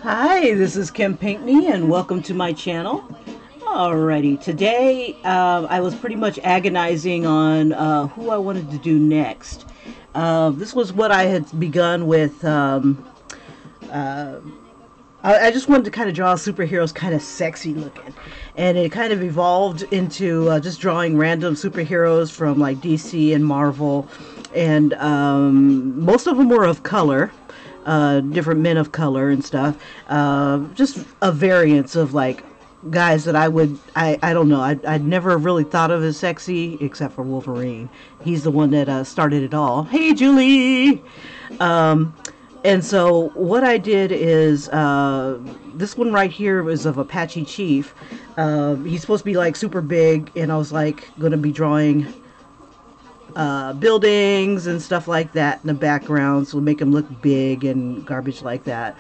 Hi, this is Kim Pinkney, and welcome to my channel. Alrighty, today I was pretty much agonizing on who I wanted to do next. This was what I had begun with. I just wanted to kind of draw superheroes kind of sexy looking, and it kind of evolved into just drawing random superheroes from like DC and Marvel, and most of them were of color. Different men of color and stuff. Just a variance of like guys that I don't know, I'd never really thought of as sexy except for Wolverine. He's the one that started it all. Hey, Julie! And so what I did is, this one right here was of Apache Chief. He's supposed to be like super big, and I was like going to be drawing buildings and stuff like that in the background, so make them look big and garbage like that.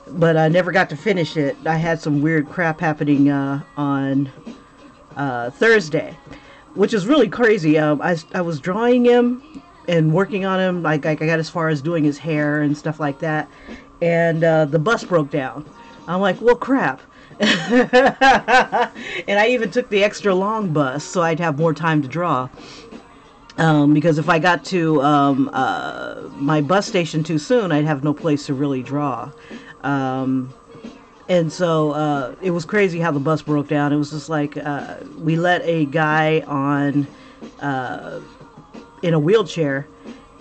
But I never got to finish it. I had some weird crap happening on Thursday, which is really crazy. I was drawing him and working on him. Like I got as far as doing his hair and stuff like that, and the bus broke down. I'm like, well, crap. And I even took the extra long bus so I'd have more time to draw. Because if I got to my bus station too soon, I'd have no place to really draw. And so it was crazy how the bus broke down. It was just like we let a guy on in a wheelchair,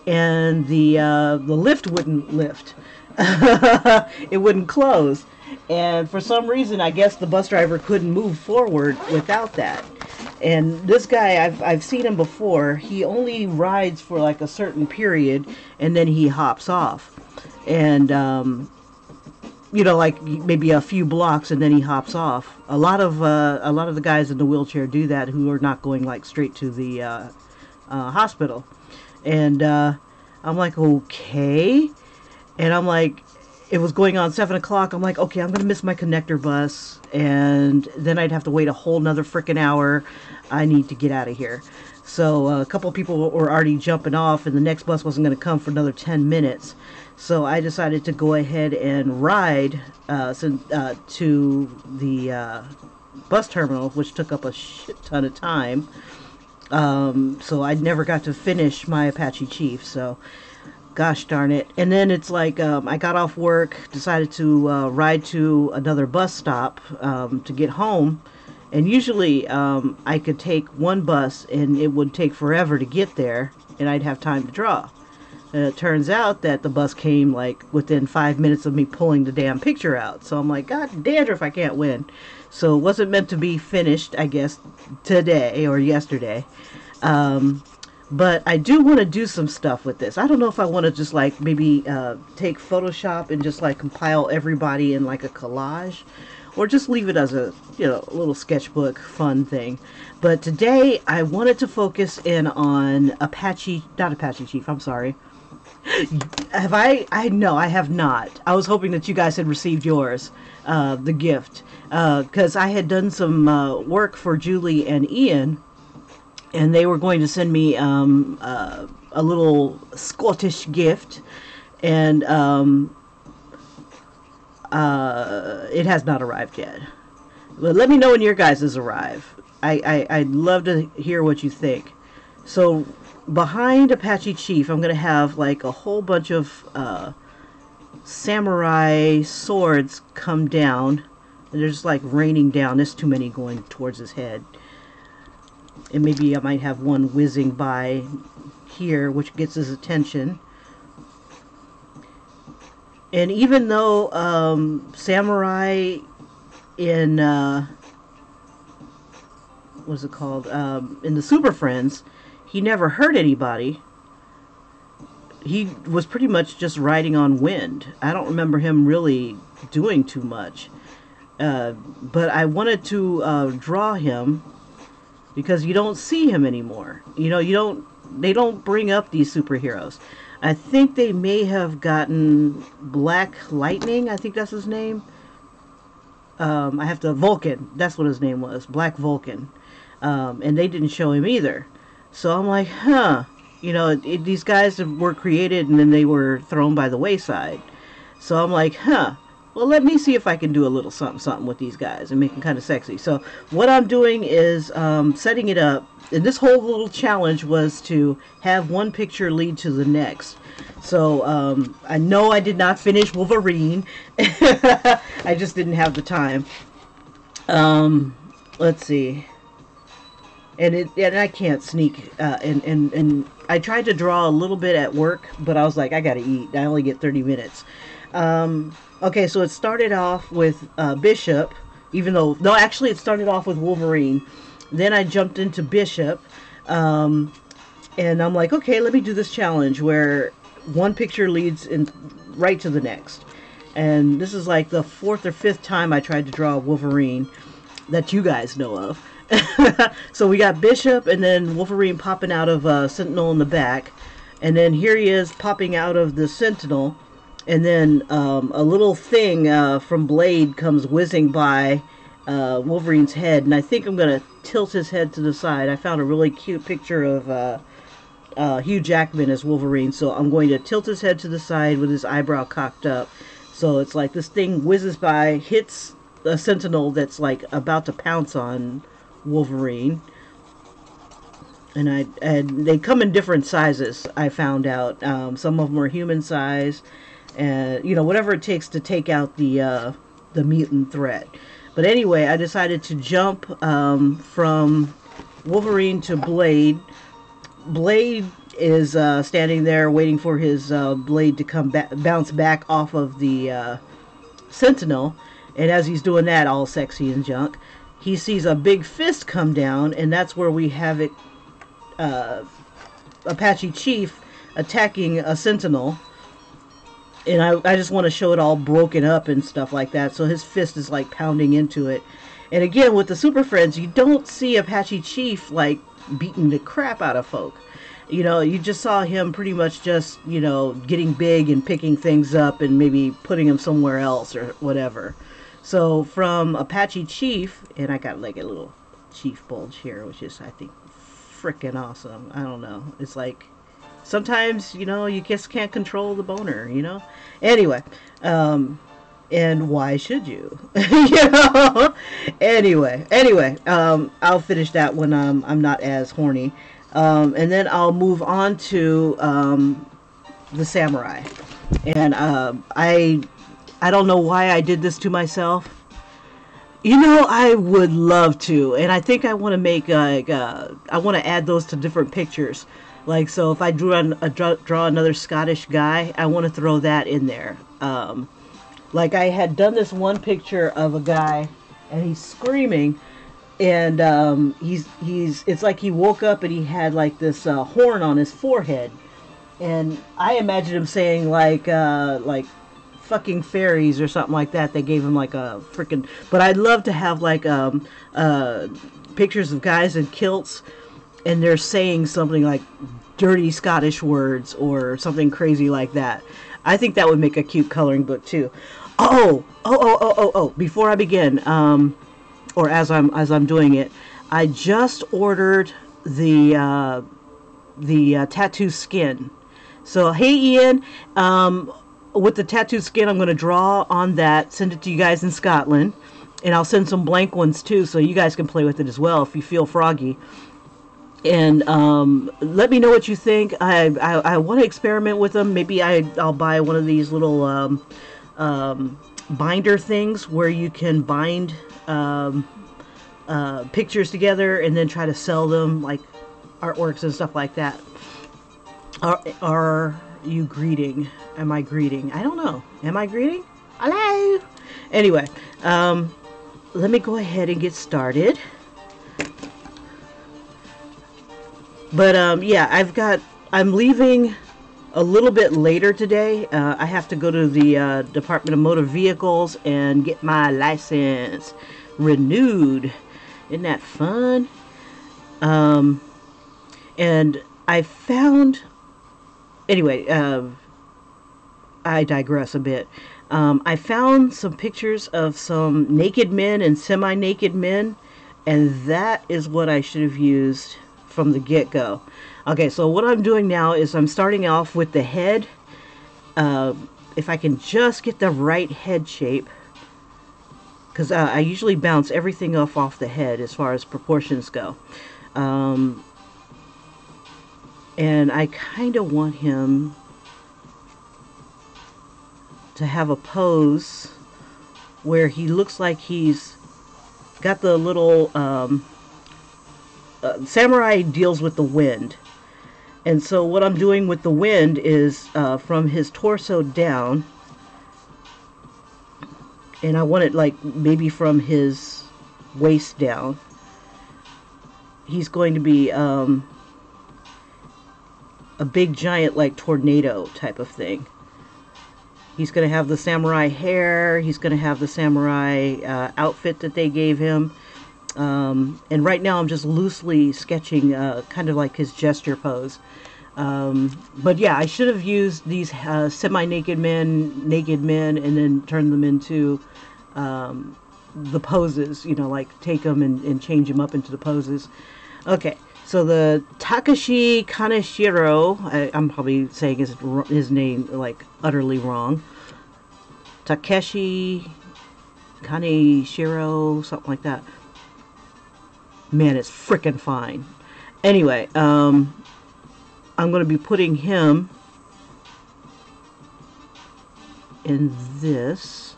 and the lift wouldn't lift. It wouldn't close. And for some reason, I guess the bus driver couldn't move forward without that. And this guy, I've seen him before. He only rides for like a certain period, and then he hops off. And you know, like maybe a few blocks, and then he hops off. A lot of the guys in the wheelchair do that, who are not going like straight to the hospital. And I'm like, okay. And I'm like, it was going on 7 o'clock. I'm like, okay, I'm going to miss my connector bus. And then I'd have to wait a whole nother freaking hour. I need to get out of here. So a couple of people were already jumping off, and the next bus wasn't going to come for another 10 minutes. So I decided to go ahead and ride to the bus terminal, which took up a shit ton of time. So I never got to finish my Apache Chief. So gosh darn it. And then it's like I got off work, decided to ride to another bus stop to get home. And usually I could take one bus, and it would take forever to get there, and I'd have time to draw. And it turns out that the bus came like within 5 minutes of me pulling the damn picture out. So I'm like, God dandruff, I can't win. So it wasn't meant to be finished, I guess, today or yesterday. But I do want to do some stuff with this. I don't know if I want to just like maybe take Photoshop and just like compile everybody in like a collage, or just leave it as a, you know, little sketchbook fun thing. But today I wanted to focus in on not Apache Chief, I'm sorry. Have I no, I have not. I was hoping that you guys had received yours, the gift, because I had done some work for Julie and Ian, and they were going to send me a little Scottish gift, and it has not arrived yet. But let me know when your guys' arrive. I'd love to hear what you think. So behind Apache Chief, I'm going to have like a whole bunch of samurai swords come down. And they're just like raining down. There's too many going towards his head. And maybe I might have one whizzing by here, which gets his attention. And even though samurai in what's it called, in the Superfriends, he never hurt anybody. He was pretty much just riding on wind. I don't remember him really doing too much. But I wanted to draw him, because you don't see him anymore. You know, they don't bring up these superheroes. I think they may have gotten Black Lightning, I think that's his name. I have to, Vulcan, that's what his name was, Black Vulcan. And they didn't show him either. So I'm like, huh, you know, these guys were created and then they were thrown by the wayside. So I'm like, huh, well, let me see if I can do a little something something with these guys and make them kind of sexy. So what I'm doing is setting it up. And this whole little challenge was to have one picture lead to the next. So I know I did not finish Wolverine. I just didn't have the time. Let's see. And I can't sneak. And I tried to draw a little bit at work, but I was like, I gotta eat. I only get 30 minutes. Okay, so it started off with Bishop, even though, no, actually it started off with Wolverine. Then I jumped into Bishop, and I'm like, okay, let me do this challenge where one picture leads right to the next. And this is like the 4th or 5th time I tried to draw Wolverine that you guys know of. So we got Bishop and then Wolverine popping out of Sentinel in the back. And then here he is popping out of the Sentinel. And then a little thing from Blade comes whizzing by Wolverine's head. And I think I'm going to tilt his head to the side. I found a really cute picture of Hugh Jackman as Wolverine. So I'm going to tilt his head to the side with his eyebrow cocked up. So it's like this thing whizzes by, hits a Sentinel that's like about to pounce on Wolverine. And they come in different sizes, I found out. Some of them are human size. And, you know, whatever it takes to take out the mutant threat. But anyway, I decided to jump from Wolverine to Blade. Blade is standing there waiting for his blade to come bounce back off of the Sentinel. And as he's doing that, all sexy and junk, he sees a big fist come down, and that's where we have it, Apache Chief attacking a Sentinel. And I just want to show it all broken up and stuff like that. So his fist is like pounding into it. And again, with the Super Friends, you don't see Apache Chief like beating the crap out of folk. You know, you just saw him pretty much just, you know, getting big and picking things up and maybe putting them somewhere else or whatever. So from Apache Chief, and I got like a little Chief bulge here, which is, I think, freaking awesome. I don't know. It's like, sometimes, you know, you just can't control the boner, you know? Anyway, and why should you? You know? Anyway, I'll finish that when I'm not as horny. And then I'll move on to the Samurai. And I don't know why I did this to myself. You know, I would love to, and I think I want to make like I want to add those to different pictures. Like, so if I draw another Scottish guy, I want to throw that in there. Like I had done this one picture of a guy, and he's screaming, and it's like he woke up and he had like this horn on his forehead, and I imagined him saying like fucking fairies or something like that. They gave him like a freaking, but I'd love to have like pictures of guys in kilts, and they're saying something like dirty Scottish words or something crazy like that. I think that would make a cute coloring book too. Oh, before I begin, or as I'm doing it, I just ordered the tattoo skin. So hey Ian, with the tattoo skin, I'm going to draw on that, send it to you guys in Scotland, and I'll send some blank ones too, so you guys can play with it as well if you feel froggy. And let me know what you think. I want to experiment with them. Maybe I'll buy one of these little binder things where you can bind pictures together and then try to sell them, like artworks and stuff like that. Are you greeting? Am I greeting? I don't know. Am I greeting? Hello? Anyway, let me go ahead and get started. But yeah, I'm leaving a little bit later today. I have to go to the Department of Motor Vehicles and get my license renewed. Isn't that fun? And I found, anyway, I digress a bit. I found some pictures of some naked men and semi-naked men, and that is what I should have used from the get-go. Okay, so what I'm doing now is I'm starting off with the head, if I can just get the right head shape, because I usually bounce everything off the head as far as proportions go. And I kind of want him to have a pose where he looks like he's got the little samurai deals with the wind. And so what I'm doing with the wind is from his torso down, and I want it like maybe from his waist down. He's going to be a big giant like tornado type of thing. He's going to have the samurai hair. He's going to have the samurai outfit that they gave him. And right now I'm just loosely sketching kind of like his gesture pose. But yeah, I should have used these semi-naked men, naked men, and then turned them into the poses, you know, like take them and change them up into the poses. Okay, so the Takeshi Kaneshiro, I'm probably saying his name like utterly wrong. Takeshi Kaneshiro, something like that. Man, it's freaking fine. Anyway, I'm going to be putting him in this.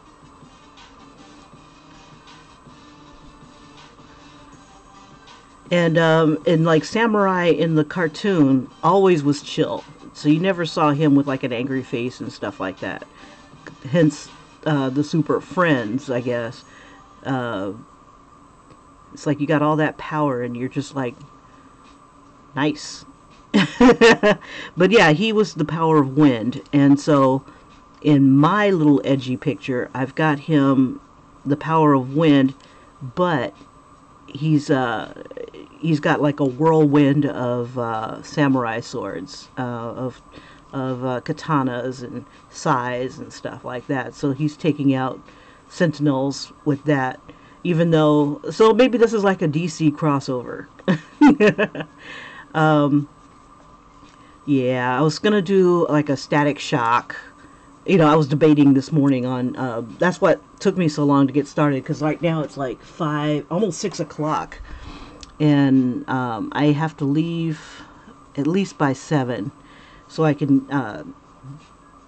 And like Samurai in the cartoon always was chill. So you never saw him with like an angry face and stuff like that. Hence the Super Friends, I guess. It's like you got all that power and you're just like, nice. But yeah, he was the power of wind. And so in my little edgy picture, I've got him the power of wind, but he's got like a whirlwind of samurai swords, of katanas and sais and stuff like that. So he's taking out sentinels with that, even though, so maybe this is like a DC crossover. Yeah, I was gonna do like a Static Shock. You know, I was debating this morning on, that's what took me so long to get started, because right now it's like 5, almost 6 o'clock. And I have to leave at least by 7, so I can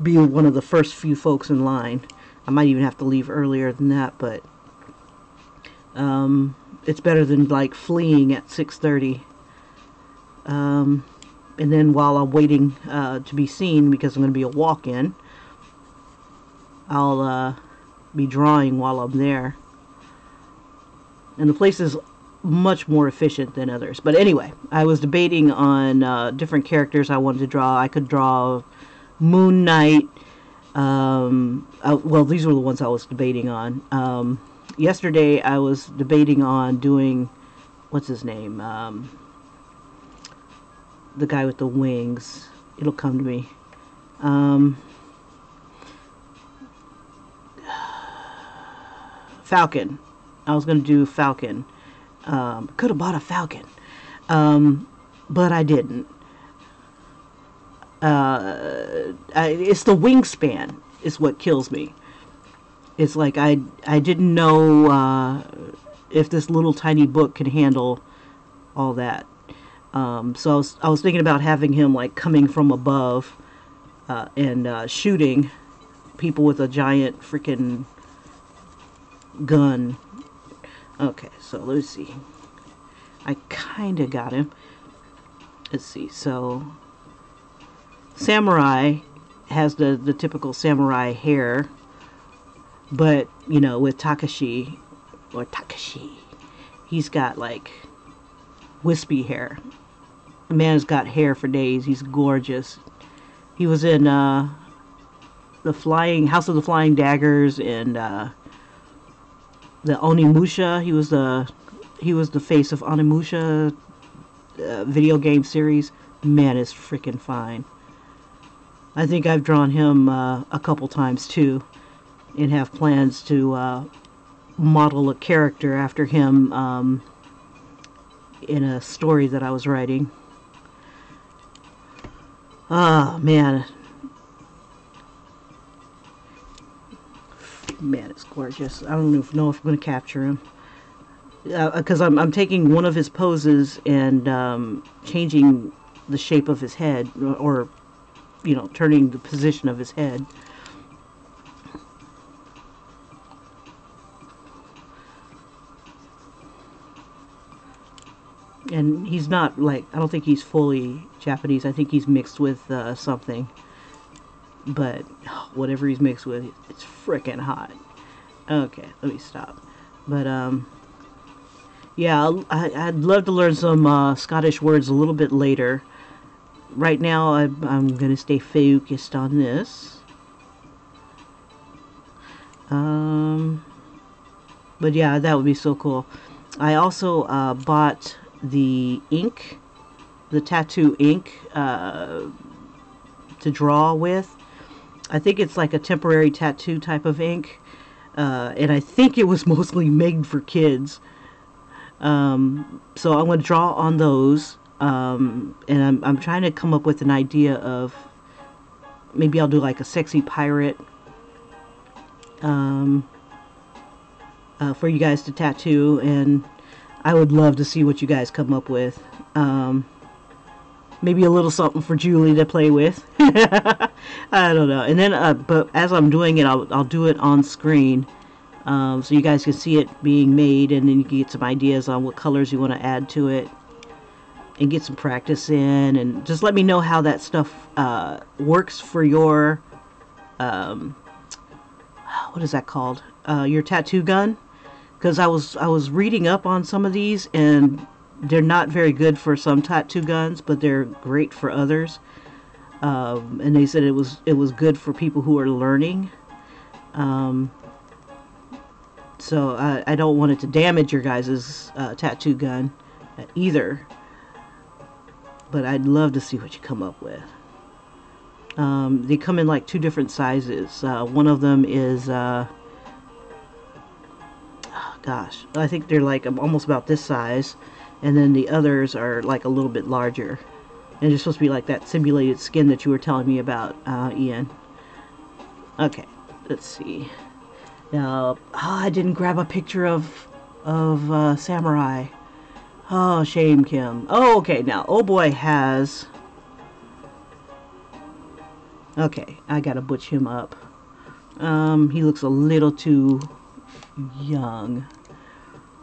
be one of the first few folks in line. I might even have to leave earlier than that, but it's better than like fleeing at 6:30. And then while I'm waiting to be seen, because I'm going to be a walk-in, I'll be drawing while I'm there. And the place is much more efficient than others. But anyway, I was debating on different characters I wanted to draw. I could draw Moon Knight. Well, these were the ones I was debating on. Yesterday I was debating on doing, what's his name? The guy with the wings. It'll come to me. Falcon. I was going to do Falcon. Could have bought a Falcon. But I didn't. It's the wingspan is what kills me. It's like I didn't know if this little tiny book can handle all that. So I was thinking about having him like coming from above and shooting people with a giant freaking gun. Okay, so let's see. I kind of got him. Let's see. So Samurai has the typical samurai hair, but you know, with Takeshi, he's got like wispy hair. The man's got hair for days. He's gorgeous. He was in the House of the Flying Daggers and the Onimusha. He was the face of Onimusha video game series. Man is freaking fine. I think I've drawn him a couple times too, and have plans to model a character after him in a story that I was writing. Oh man, Man, it's gorgeous. I don't know if I'm going to capture him. Because I'm taking one of his poses and changing the shape of his head, or, you know, turning the position of his head. And he's not, like, I don't think he's fully Japanese. I think he's mixed with something. But whatever he's mixed with, it's freaking hot. Okay, let me stop. But, yeah, I'd love to learn some Scottish words a little bit later. Right now, I'm going to stay focused on this. But yeah, that would be so cool. I also bought the ink, the tattoo ink, to draw with. I think it's like a temporary tattoo type of ink. And I think it was mostly made for kids. So I'm going to draw on those. And I'm trying to come up with an idea of, maybe I'll do like a sexy pirate for you guys to tattoo, and I would love to see what you guys come up with. Maybe a little something for Julie to play with. I don't know. And then, but as I'm doing it, I'll do it on screen, so you guys can see it being made, and then you can get some ideas on what colors you want to add to it, and get some practice in, and just let me know how that stuff works for your, what is that called? Your tattoo gun. Because I was reading up on some of these, and they're not very good for some tattoo guns, but they're great for others. And they said it was good for people who are learning. So I don't want it to damage your guys' tattoo gun either. But I'd love to see what you come up with. They come in like 2 different sizes. One of them is, gosh, I think they're like almost about this size. And then the others are like a little bit larger. And it's supposed to be like that simulated skin that you were telling me about, Ian. Okay, let's see. Now, I didn't grab a picture of Samurai. Oh, shame, Kim. Oh, okay, now, oh boy has... Okay, I gotta butch him up. He looks a little too young.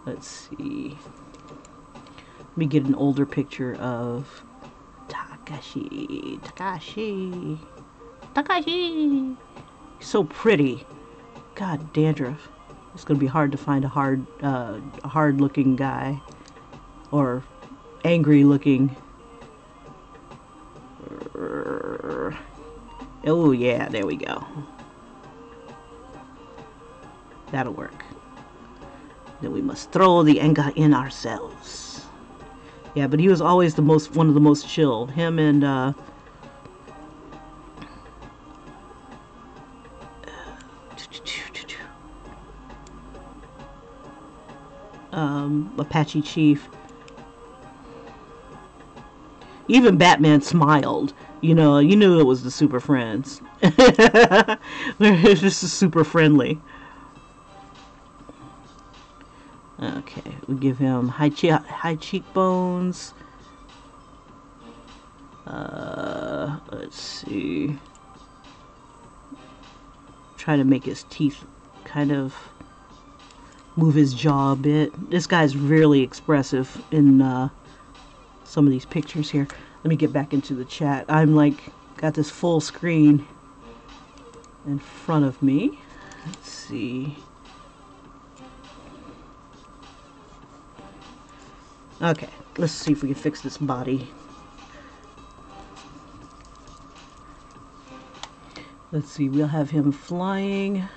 Let's see. Let me get an older picture of Takeshi. He's so pretty. God, dandruff. It's gonna be hard to find a hard-looking guy, or angry-looking. Oh yeah, there we go. That'll work. Then we must throw the anger in ourselves. Yeah, but he was always one of the most chill. Him and Apache Chief. Even Batman smiled. You know, you knew it was the Super Friends. They're just super friendly. Okay, we give him high cheekbones. Let's see. Try to make his teeth kind of move his jaw a bit. This guy's really expressive in some of these pictures here. Let me get back into the chat. I'm like, got this full screen in front of me. Let's see. Okay, let's see if we can fix this body. Let's see, we'll have him flying.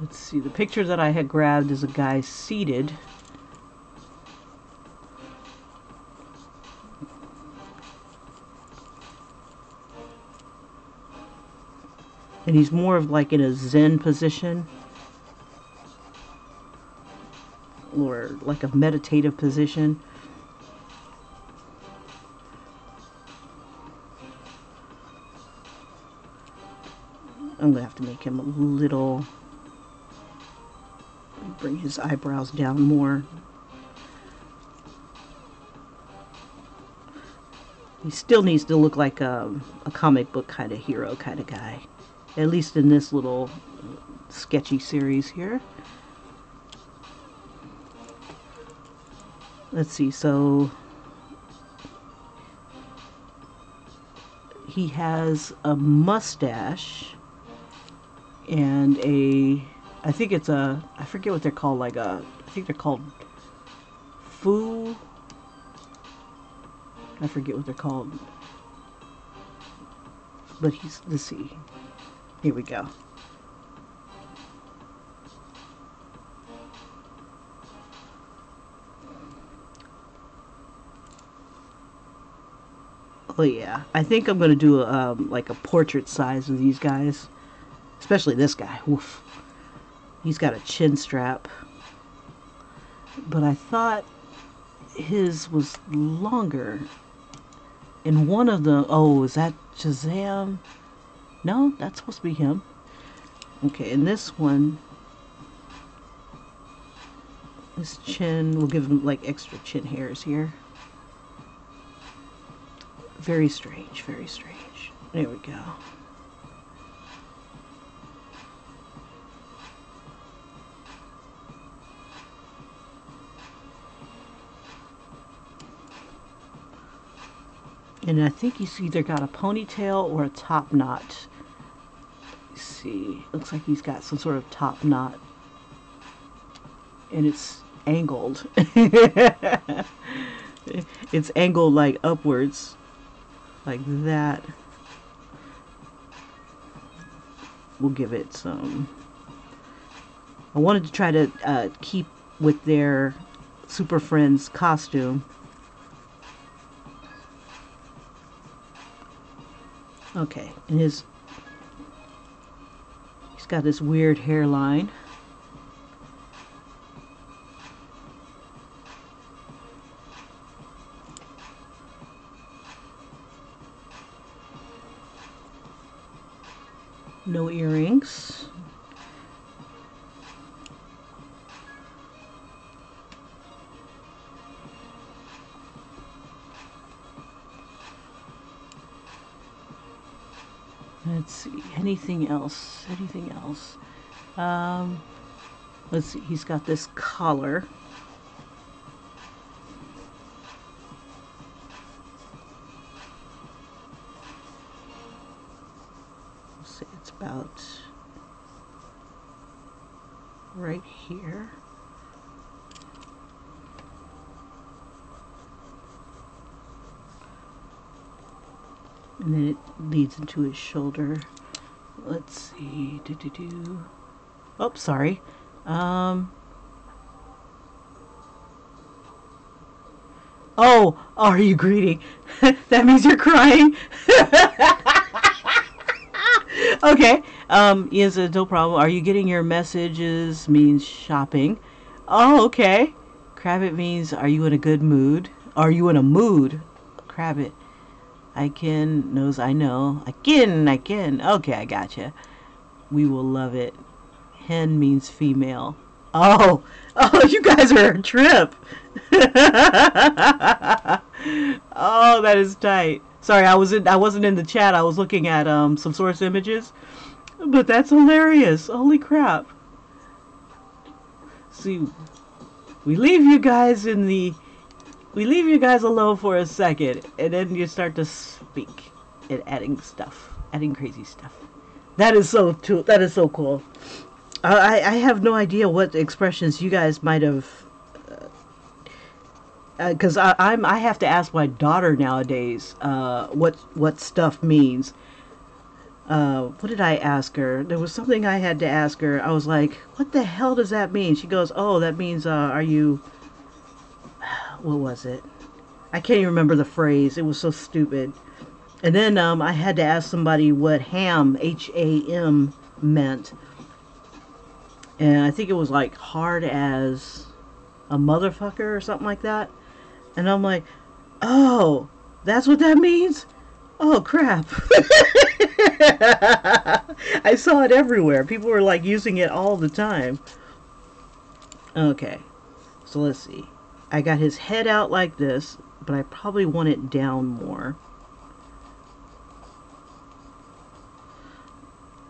Let's see, the picture that I had grabbed is a guy seated. And he's more of like in a Zen position, or like a meditative position. I'm gonna have to make him a little bring his eyebrows down more. He still needs to look like a comic book kind of hero kind of guy. At least in this little sketchy series here. Let's see, so he has a mustache and I think it's I forget what they're called, like I think they're called foo. I forget what they're called. But let's see. Here we go. Oh yeah, I think I'm gonna do like a portrait size of these guys, especially this guy. Woof. He's got a chin strap, but I thought his was longer. In one of the is that Shazam? No, that's supposed to be him. Okay, in this one, his chin, we'll give him like extra chin hairs here. Very strange, very strange. There we go. And I think he's either got a ponytail or a top knot. Let's see. Looks like he's got some sort of top knot. And it's angled. It's angled like upwards. Like that. We'll give it some. I wanted to try to keep with their Superfriend's costume. Okay, and he's got this weird hairline. No earrings. Let's see, anything else? Anything else? Let's see, he's got this collar. Let's see, it's about right here. And then it leads into his shoulder. Let's see. Oh, sorry. Oh, are you greeting? That means you're crying. Okay. Ian said, no problem. Are you getting your messages? Means shopping. Oh, okay. Crabbit means, are you in a good mood? Are you in a mood? Crabbit. I can knows I know. I can. Okay, I gotcha. We will love it. Hen means female. Oh, you guys are a trip. Oh, that is tight. Sorry, I wasn't in the chat. I was looking at some source images. But that's hilarious. Holy crap. See, we leave you guys alone for a second, and then you start to speak and adding crazy stuff. That is so cool. I have no idea what expressions you guys might have, because I have to ask my daughter nowadays what stuff means. What did I ask her? There was something I had to ask her. I was like, what the hell does that mean? She goes, oh, that means are you, what was it? I can't even remember the phrase. It was so stupid. And then I had to ask somebody what ham, H-A-M, meant. And I think it was like hard as a motherfucker or something like that. And I'm like, oh, that's what that means? Oh, crap. I saw it everywhere. People were like using it all the time. Okay, so let's see. I got his head out like this, but I probably want it down more.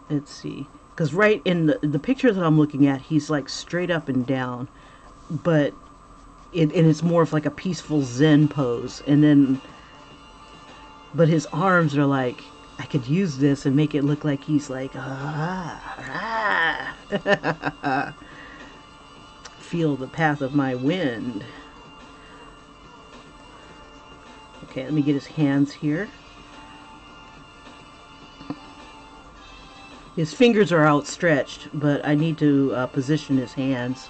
Let's see. Because right in the picture that I'm looking at, he's like straight up and down. But and it's more of like a peaceful Zen pose. And then, but his arms are like, I could use this and make it look like he's like, feel the path of my wind. Okay, let me get his hands here. His fingers are outstretched, but I need to position his hands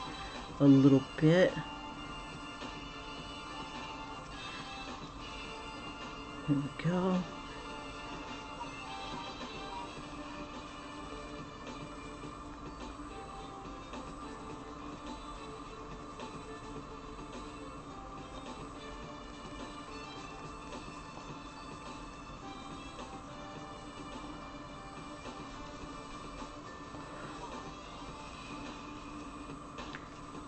a little bit. There we go.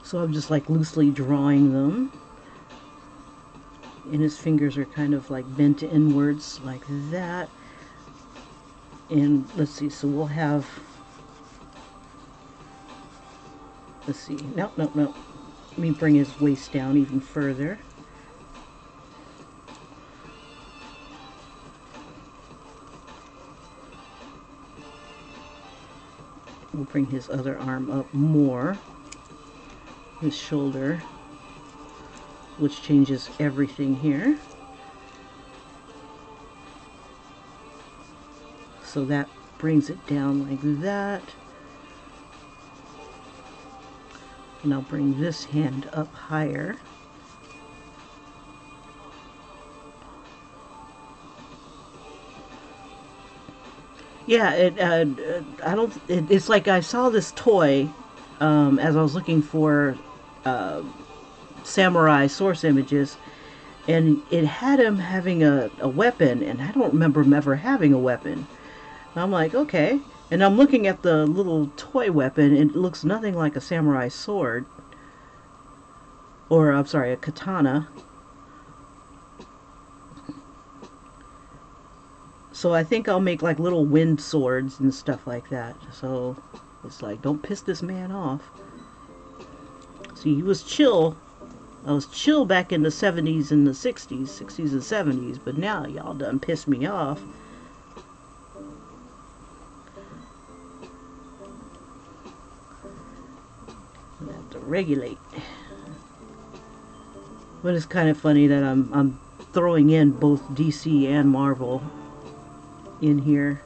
So I'm just like loosely drawing them. And his fingers are kind of like bent inwards like that. And let's see, so we'll have, let's see, no. Let me bring his waist down even further. We'll bring his other arm up more. His shoulder, which changes everything here. So that brings it down like that. And I'll bring this hand up higher. Yeah, it's like I saw this toy as I was looking for samurai source images, and it had him having a weapon, and I don't remember him ever having a weapon. And I'm like, okay. And I'm looking at the little toy weapon, and it looks nothing like a samurai sword. Or, I'm sorry, a katana. So I think I'll make like little wind swords and stuff like that. So it's like, don't piss this man off. See, he was chill. I was chill back in the 70s and the 60s and 70s, but now y'all done pissed me off. I have to regulate. But it's kind of funny that I'm throwing in both DC and Marvel in here.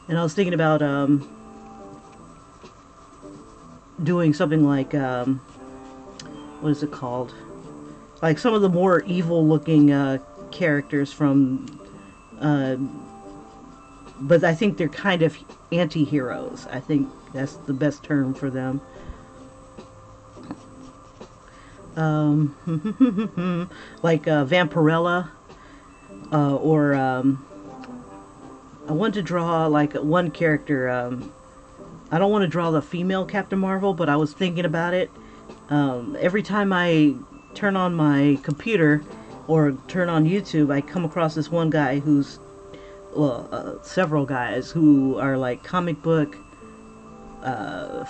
And I was thinking about doing something like, what is it called? Like some of the more evil looking characters from, but I think they're kind of anti-heroes. I think that's the best term for them. Like Vampirella, or I want to draw like one character. I don't want to draw the female Captain Marvel, but I was thinking about it. Every time I turn on my computer or turn on YouTube, I come across this one guy who's, well, several guys who are like comic book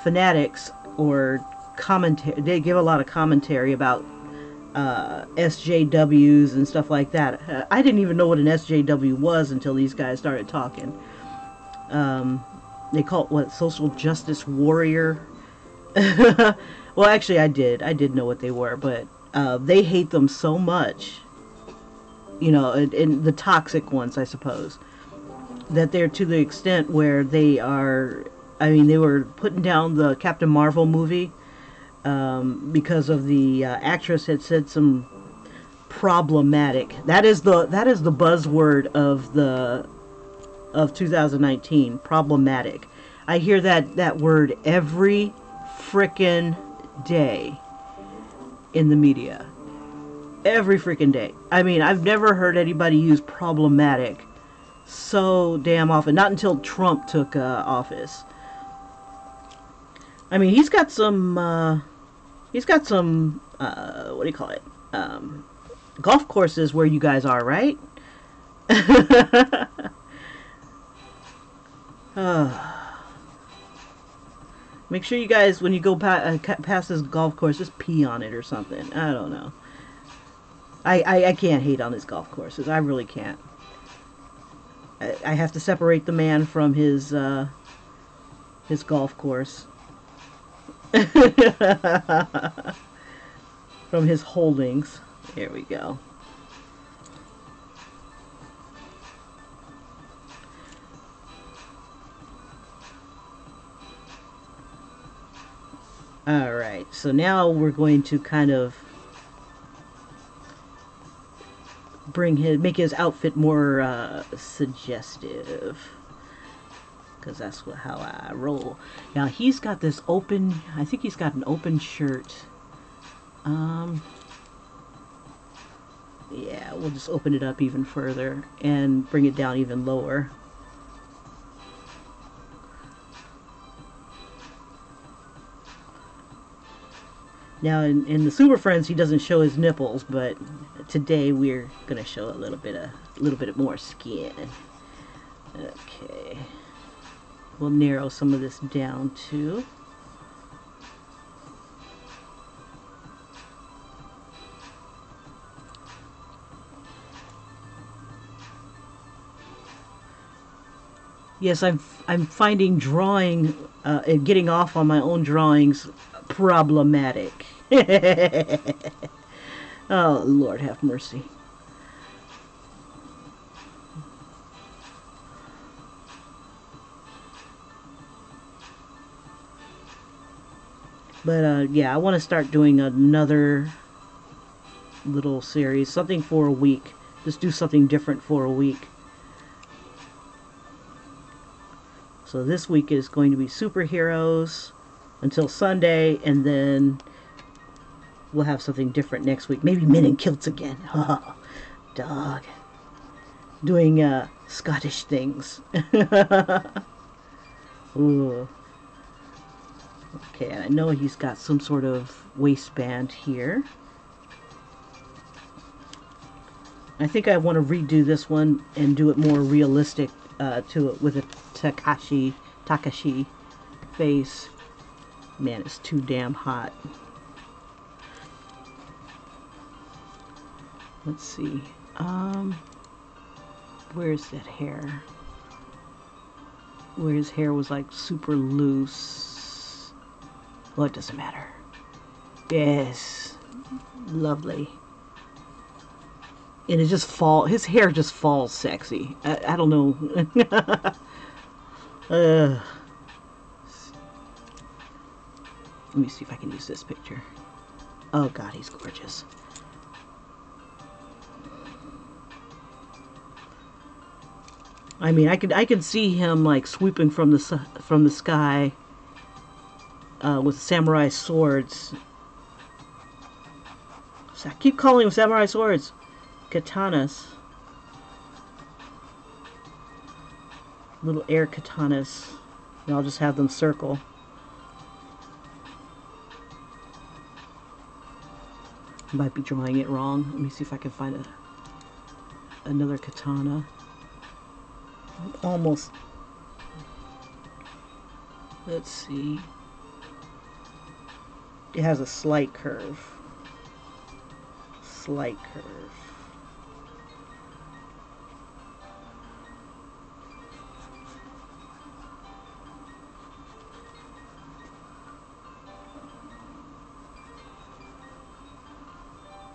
fanatics, or commentary. They give a lot of commentary about SJWs and stuff like that. I didn't even know what an SJW was until these guys started talking. They call it, what, social justice warrior? Well, actually, I did know what they were, but they hate them so much, you know, and the toxic ones, I suppose, that they're to the extent where they are, I mean, they were putting down the Captain Marvel movie because of the actress had said some problematic. That is the buzzword of 2019, problematic. I hear that word every frickin' day in the media. Every frickin' day. I mean, I've never heard anybody use problematic so damn often. Not until Trump took office. I mean, he's got some, what do you call it? Golf courses where you guys are, right? Make sure you guys, when you go past this golf course, just pee on it or something. I don't know. I can't hate on his golf courses. I really can't. I have to separate the man from his golf course. From his holdings. There we go. Alright, so now we're going to kind of make his outfit more suggestive. Because that's how I roll. Now he's got this open, I think he's got an open shirt. Yeah, we'll just open it up even further and bring it down even lower. Now in the Super Friends he doesn't show his nipples, but today we're gonna show a little bit more skin. Okay. We'll narrow some of this down too. Yes, I'm finding drawing and getting off on my own drawings problematic. Oh, Lord have mercy. But yeah, I want to start doing another little series, something for a week. Just do something different for a week. So this week is going to be superheroes until Sunday, and then we'll have something different next week. Maybe men in kilts again. Oh, dog. Doing Scottish things. Ooh. Okay, and I know he's got some sort of waistband here. I think I want to redo this one and do it more realistic to it with a Takeshi face. Man, it's too damn hot. Let's see. Where's that hair? Where his hair was like super loose. Well, it doesn't matter. Yes. Lovely. And it just his hair just falls sexy. I don't know. Let me see if I can use this picture. Oh God, he's gorgeous. I mean, I could see him like swooping from the sky with samurai swords. So I keep calling them samurai swords. Katanas. Little air katanas. And I'll just have them circle. I might be drawing it wrong. Let me see if I can find another katana. Almost. Let's see. It has a slight curve. Slight curve.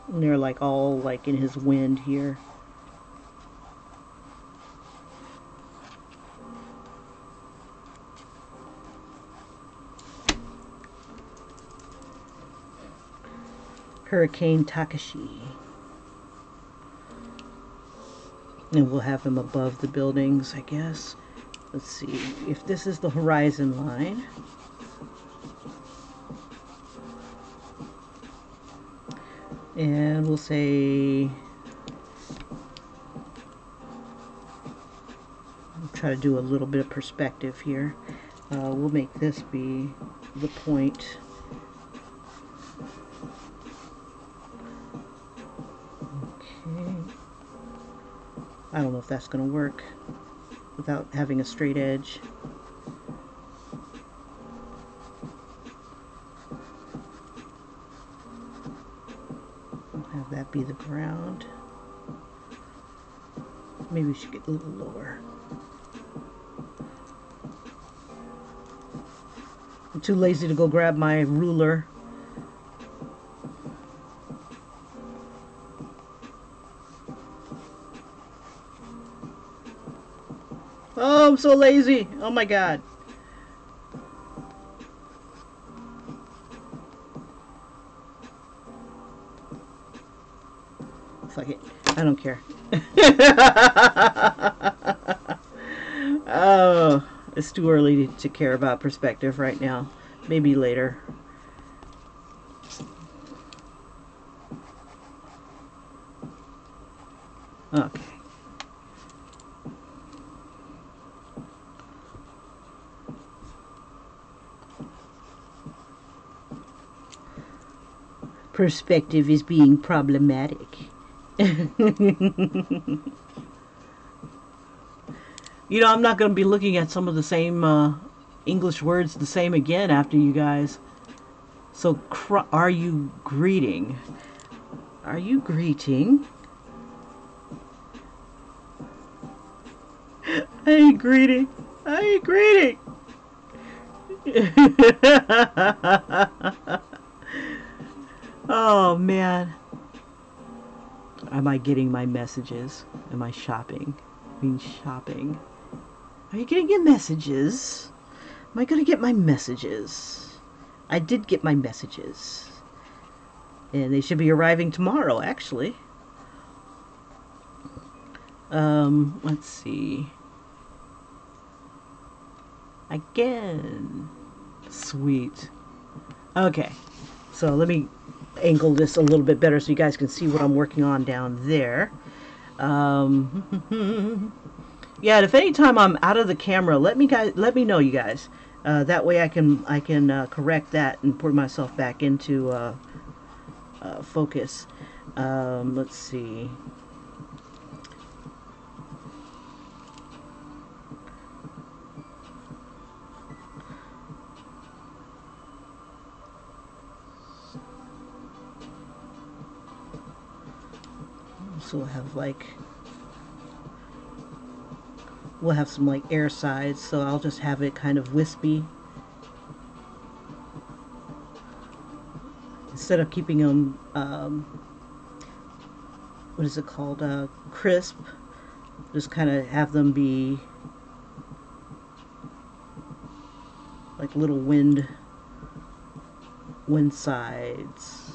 And they're like all like in his wind here. Hurricane Takeshi. And we'll have him above the buildings, I guess. Let's see if this is the horizon line. And we'll say, I'll try to do a little bit of perspective here. We'll make this be the point. Okay. I don't know if that's going to work without having a straight edge. I'll have that be the ground. Maybe we should get a little lower. I'm too lazy to go grab my ruler. Oh, I'm so lazy. Oh my God. Fuck it. I don't care. Oh, it's too early to care about perspective right now. Maybe later. Okay. Perspective is being problematic. You know, I'm not going to be looking at some of the same English words the same again after you guys. So, are you greeting? Are you greeting? I ain't greeting. I ain't greeting. Oh, man. Am I getting my messages? Am I shopping? I mean, shopping. Are you getting your messages? Am I going to get my messages? I did get my messages. And they should be arriving tomorrow, actually. Let's see. Again. Sweet. Okay. So let me angle this a little bit better so you guys can see what I'm working on down there. Yeah, and if anytime I'm out of the camera, let me know, you guys. That way I can correct that and put myself back into focus. Let's see. So we'll have some like air sides, so I'll just have it kind of wispy instead of keeping them what is it called, crisp. Just kind of have them be like little wind sides.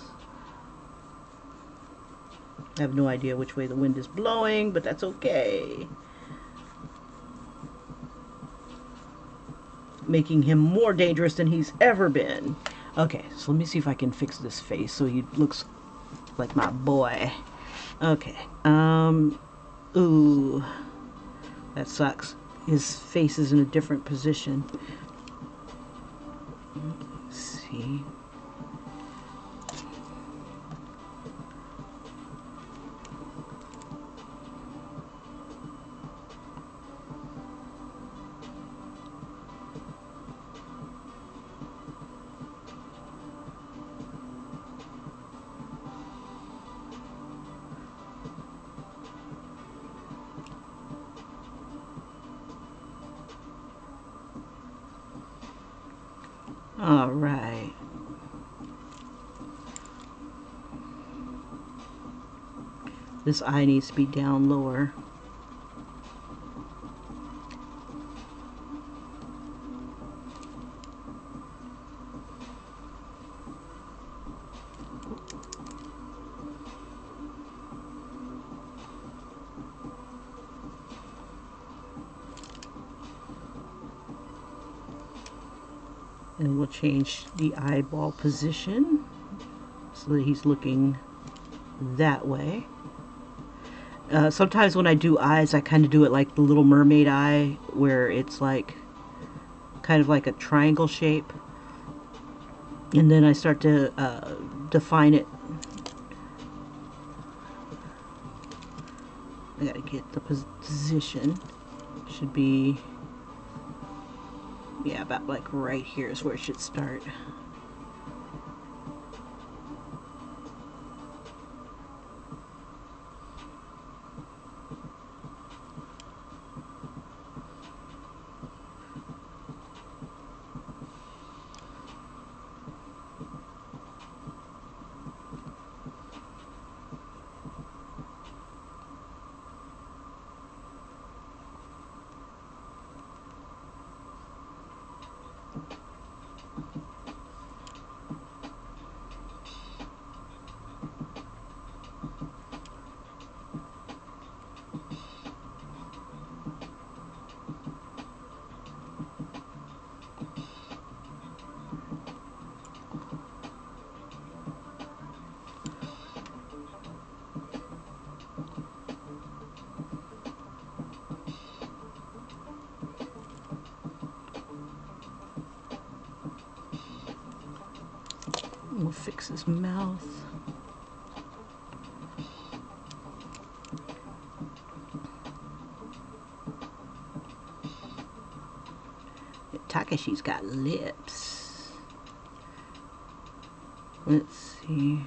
I have no idea which way the wind is blowing, but that's okay. Making him more dangerous than he's ever been. Okay, so let me see if I can fix this face so he looks like my boy. Okay. Ooh. That sucks. His face is in a different position. Let's see. All right. This eye needs to be down lower. And we'll change the eyeball position so that he's looking that way. Sometimes when I do eyes, I kind of do it like the Little Mermaid eye, where it's like kind of like a triangle shape. And then I start to define it. I gotta get the position. Should be, yeah, about like right here is where it should start. We'll fix his mouth. Takeshi's got lips. Let's see.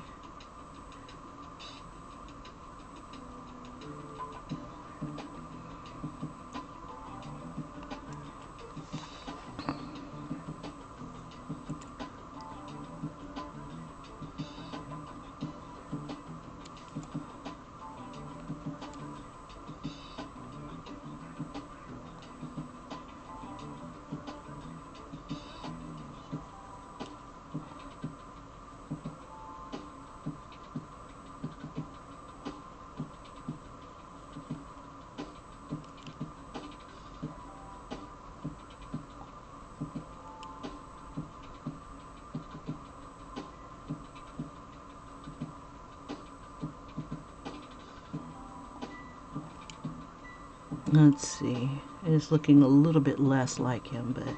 Let's see. It's looking a little bit less like him, but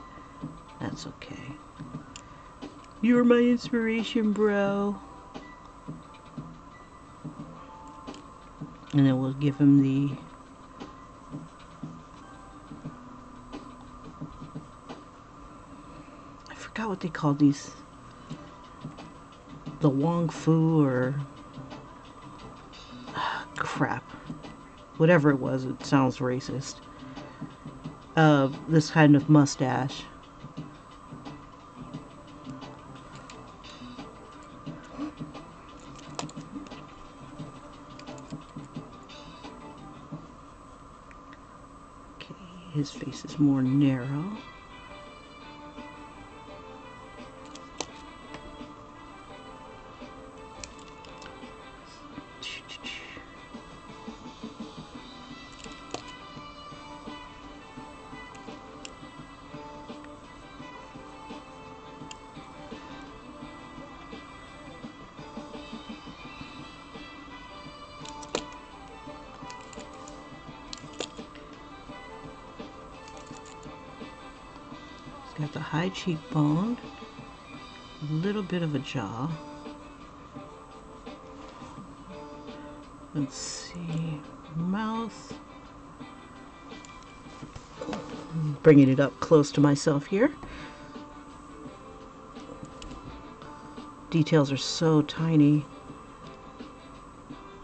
that's okay. You're my inspiration, bro. And then we'll give him the I forgot what they call these. The Wong Fu or crap. Whatever it was, it sounds racist. This kind of mustache. Okay, his face is more narrow. Got the high cheekbone, a little bit of a jaw. Let's see, mouth. Bringing it up close to myself here. Details are so tiny.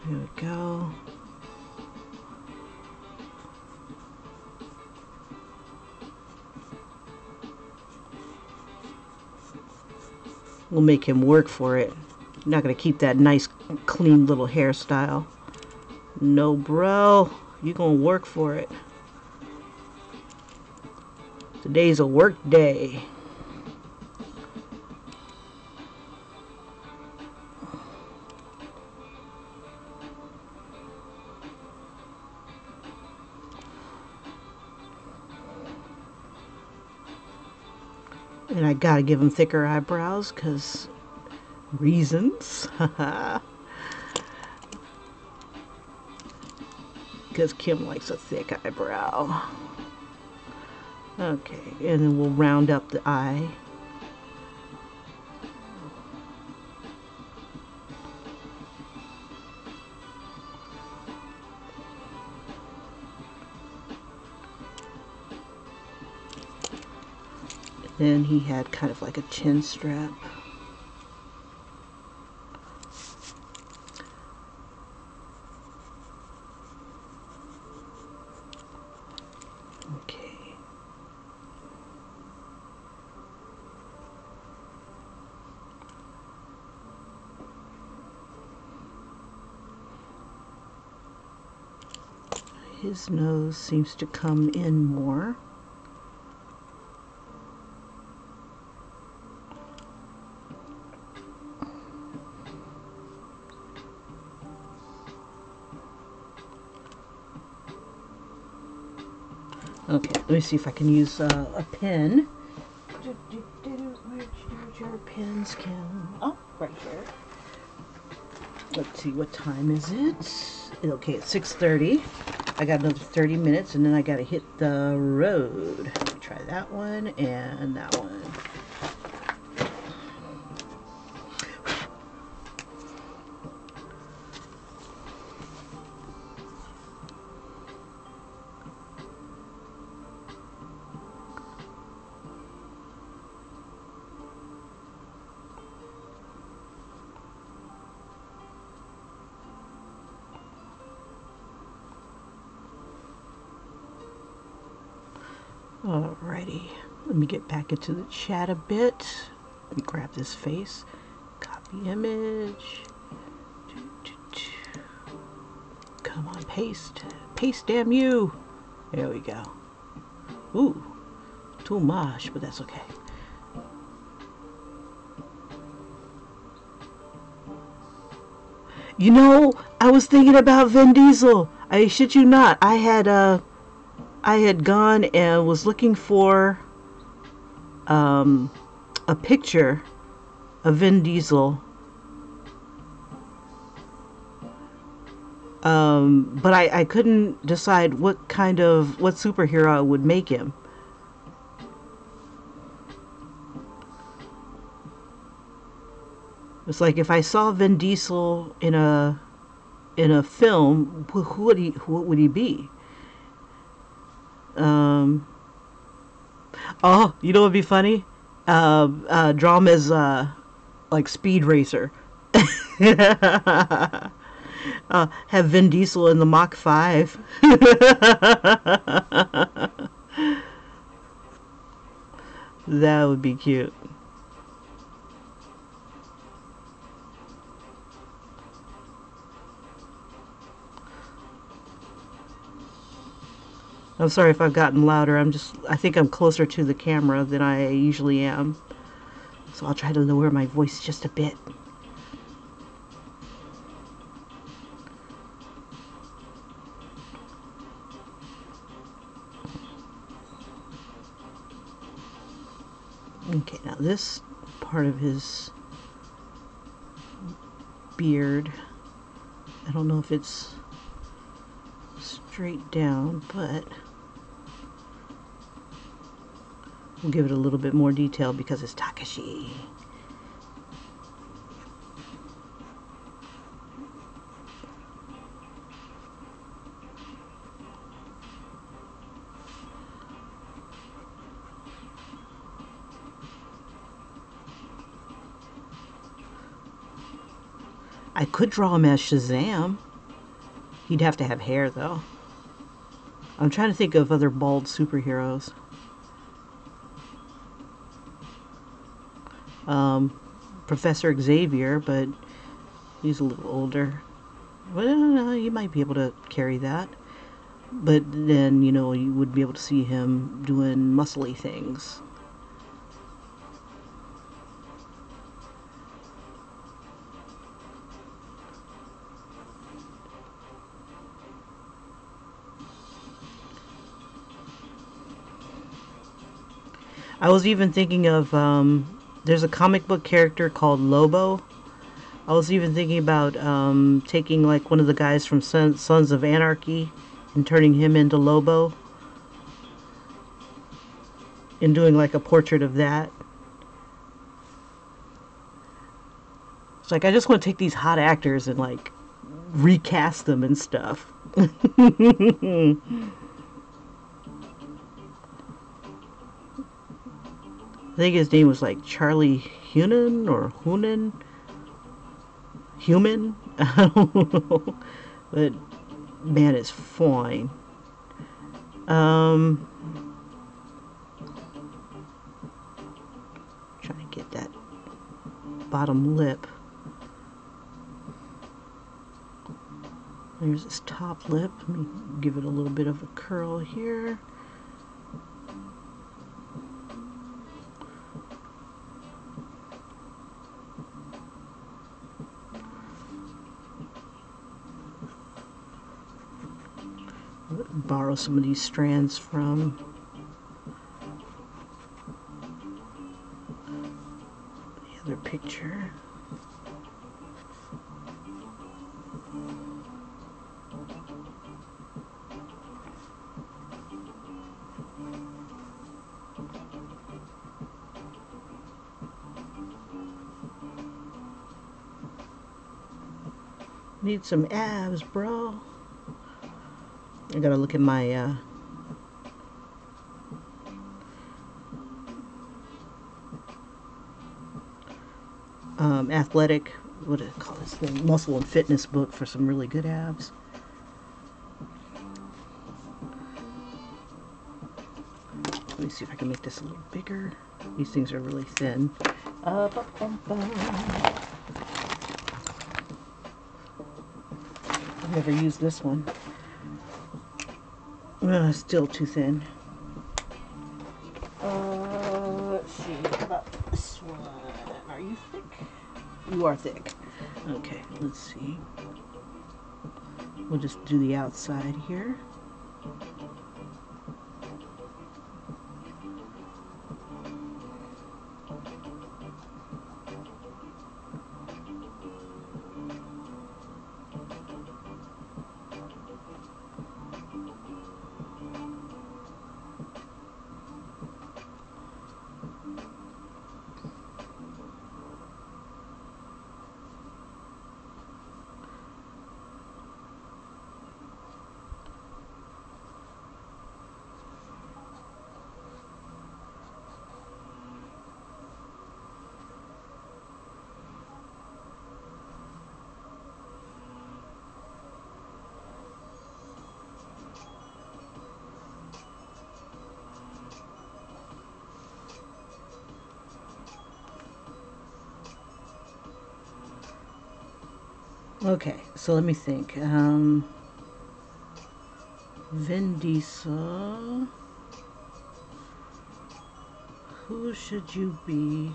Here we go. We'll make him work for it. You're not gonna keep that nice, clean little hairstyle. No, bro. You're gonna work for it. Today's a work day. And I gotta give him thicker eyebrows, because reasons. Because Kim likes a thick eyebrow. Okay, and then we'll round up the eye. Then he had kind of like a chin strap. Okay. His nose seems to come in more. Okay, let me see if I can use a pen. Where's your pens, Kim? Oh, right here. Let's see, what time is it? Okay, it's 6:30. I got another 30 minutes, and then I got to hit the road. Let me try that one and that one. Alrighty, let me get back into the chat a bit. Let me grab this face, copy image. Come on, paste, damn you. There we go. Ooh, too much, but that's okay. You know, I was thinking about Vin Diesel. I shit you not. I had gone and was looking for a picture of Vin Diesel, but I couldn't decide what superhero would make him. It's like if I saw Vin Diesel in a film, what would he be? Oh, you know what would be funny? Draw him as like Speed Racer. Have Vin Diesel in the Mach 5. That would be cute. I'm sorry if I've gotten louder. I think I'm closer to the camera than I usually am. So I'll try to lower my voice just a bit. Okay, now this part of his beard, I don't know if it's straight down, but we'll give it a little bit more detail because it's Takeshi. I could draw him as Shazam. He'd have to have hair, though. I'm trying to think of other bald superheroes. Professor Xavier, but he's a little older. Well, you might be able to carry that. But then, you know, you would be able to see him doing muscly things. I was even thinking of, there's a comic book character called Lobo. I was even thinking about taking like one of the guys from Sons of Anarchy and turning him into Lobo. And doing like a portrait of that. It's like I just want to take these hot actors and like recast them and stuff. I think his name was like Charlie Hunan or Hunan. Human? I don't know. But man, it's fine. Trying to get that bottom lip. There's this top lip. Let me give it a little bit of a curl here. Borrow some of these strands from the other picture. Need some abs, bro. I gotta look at my athletic, what do I call this thing? Muscle and fitness book for some really good abs. Let me see if I can make this a little bigger. These things are really thin. I've never used this one. Still too thin. Let's see. How about this one? Are you thick? You are thick. Okay, let's see. We'll just do the outside here. Okay, so let me think. Vin Diesel. Who should you be?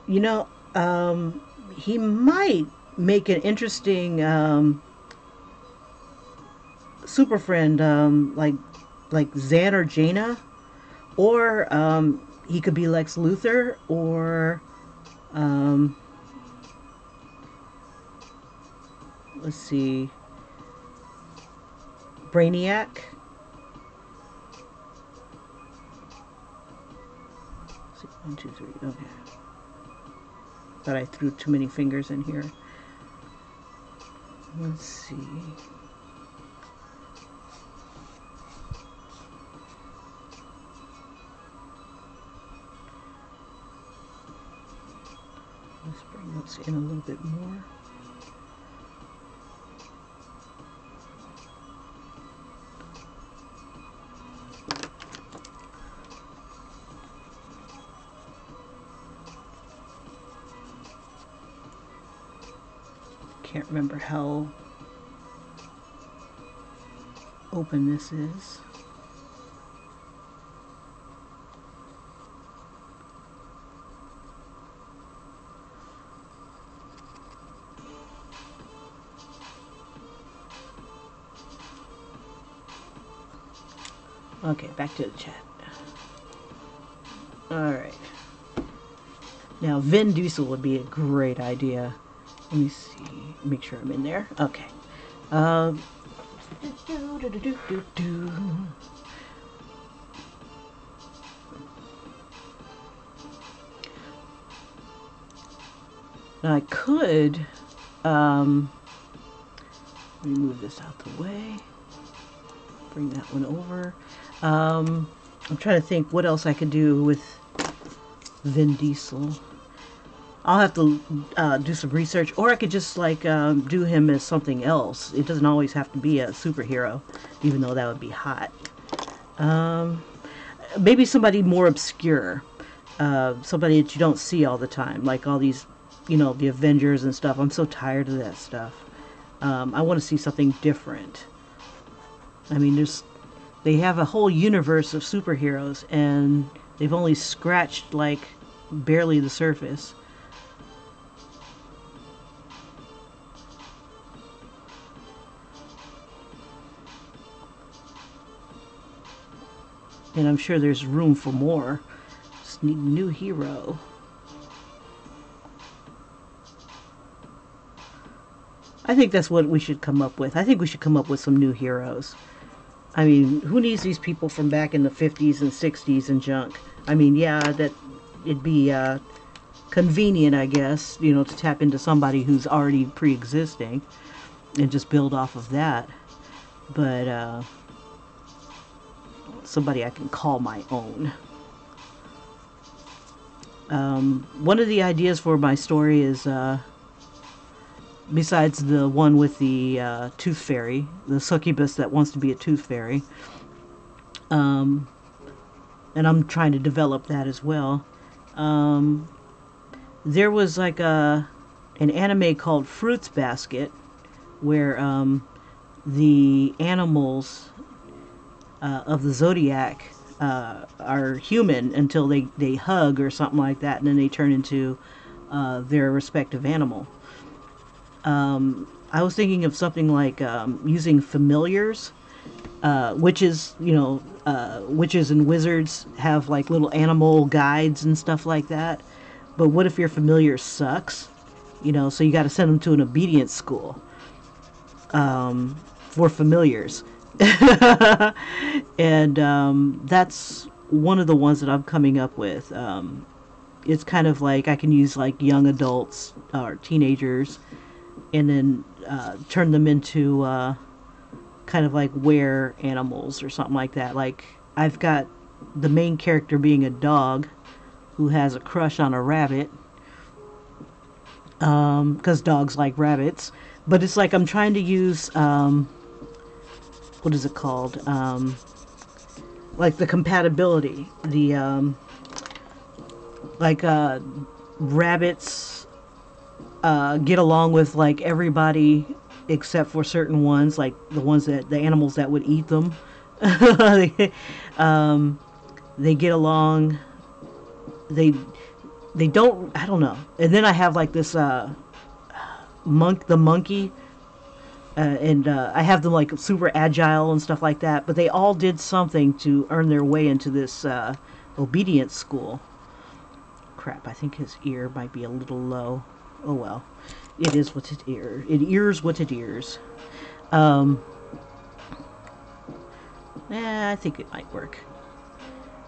You know, he might make an interesting super friend, like Zan or Jaina, or he could be Lex Luthor, or let's see, Brainiac. Let's see, 1, 2, 3. Okay. Thought I threw too many fingers in here. Let's see. Let's bring those in a little bit more. Can't remember how open this is. Okay, back to the chat. Alright. Now, Vin Diesel would be a great idea. Let me see. Make sure I'm in there. Okay. Now I could, let me move this out the way. Bring that one over. I'm trying to think what else I could do with Vin Diesel. I'll have to do some research, or I could just like do him as something else. It doesn't always have to be a superhero, even though that would be hot. Maybe somebody more obscure, somebody that you don't see all the time, like all these, you know, the Avengers and stuff. I'm so tired of that stuff. I want to see something different. I mean, they have a whole universe of superheroes, and they've only scratched like barely the surface. And I'm sure there's room for more. Just need a new hero. I think that's what we should come up with. I think we should come up with some new heroes. I mean, who needs these people from back in the 50s and 60s and junk? I mean, yeah, that it'd be convenient, I guess, you know, to tap into somebody who's already pre-existing and just build off of that. But somebody I can call my own. One of the ideas for my story is, besides the one with the tooth fairy, the succubus that wants to be a tooth fairy, and I'm trying to develop that as well. There was like an anime called Fruits Basket, where the animals of the zodiac are human until they hug or something like that, and then they turn into their respective animal. I was thinking of something like using familiars, witches, you know, witches and wizards have like little animal guides and stuff like that. But what if your familiar sucks? You know, so you got to send them to an obedience school for familiars. And that's one of the ones that I'm coming up with. It's kind of like I can use like young adults or teenagers and then turn them into kind of like were animals or something like that. Like I've got the main character being a dog who has a crush on a rabbit, because dogs like rabbits. But it's like I'm trying to use what is it called? Like the compatibility. The like rabbits get along with like everybody except for certain ones, like the animals that would eat them. They get along. They don't. I don't know. And then I have like this the monkey. And I have them like super agile and stuff like that, but they all did something to earn their way into this obedience school. Crap, I think his ear might be a little low. Oh well, it is what it ears. It ears what it ears. I think it might work.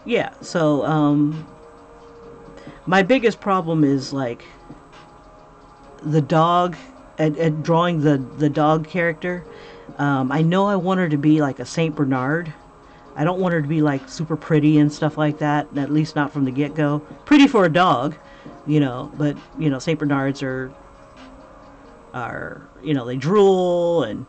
Yeah, so my biggest problem is like the dog. At drawing the dog character. I know I want her to be like a Saint Bernard. I don't want her to be like super pretty and stuff like that, at least not from the get-go. Pretty for a dog, you know, but you know, Saint Bernards are you know, they drool and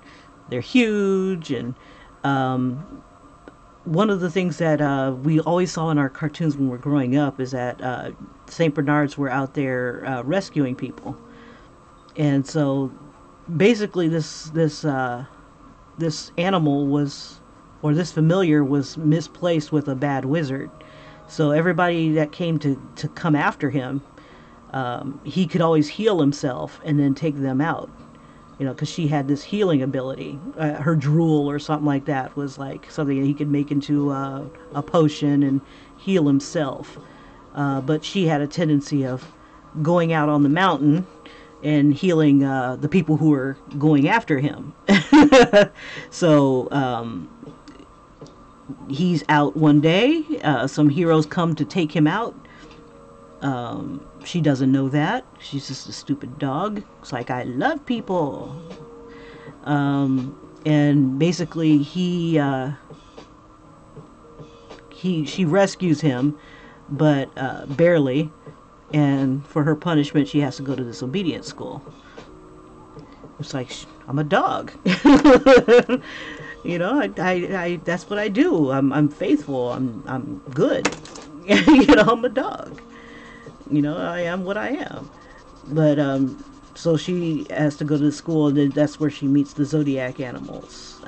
they're huge. And one of the things that we always saw in our cartoons when we were growing up is that Saint Bernards were out there rescuing people. And so, basically, this animal was, or this familiar was misplaced with a bad wizard. So everybody that came to come after him, he could always heal himself and then take them out. You know, because she had this healing ability. Her drool or something like that was like something that he could make into a potion and heal himself. But she had a tendency of going out on the mountain and healing the people who are going after him. So he's out one day. Some heroes come to take him out. She doesn't know that. She's just a stupid dog. It's like, I love people. And basically she rescues him, but barely. And for her punishment, she has to go to this obedience school. It's like, I'm a dog. You know, I that's what I do. I'm faithful. I'm good. You know, I'm a dog. You know, I am what I am. But so she has to go to the school, and then that's where she meets the zodiac animals,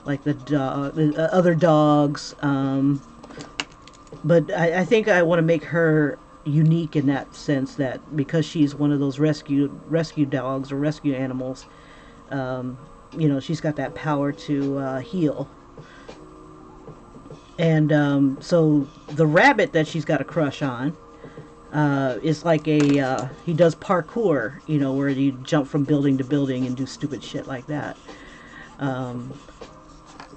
like the other dogs. But I think I want to make her unique in that sense, that because she's one of those rescue dogs or rescue animals, you know, she's got that power to heal. And so the rabbit that she's got a crush on is like he does parkour, you know, where you jump from building to building and do stupid shit like that,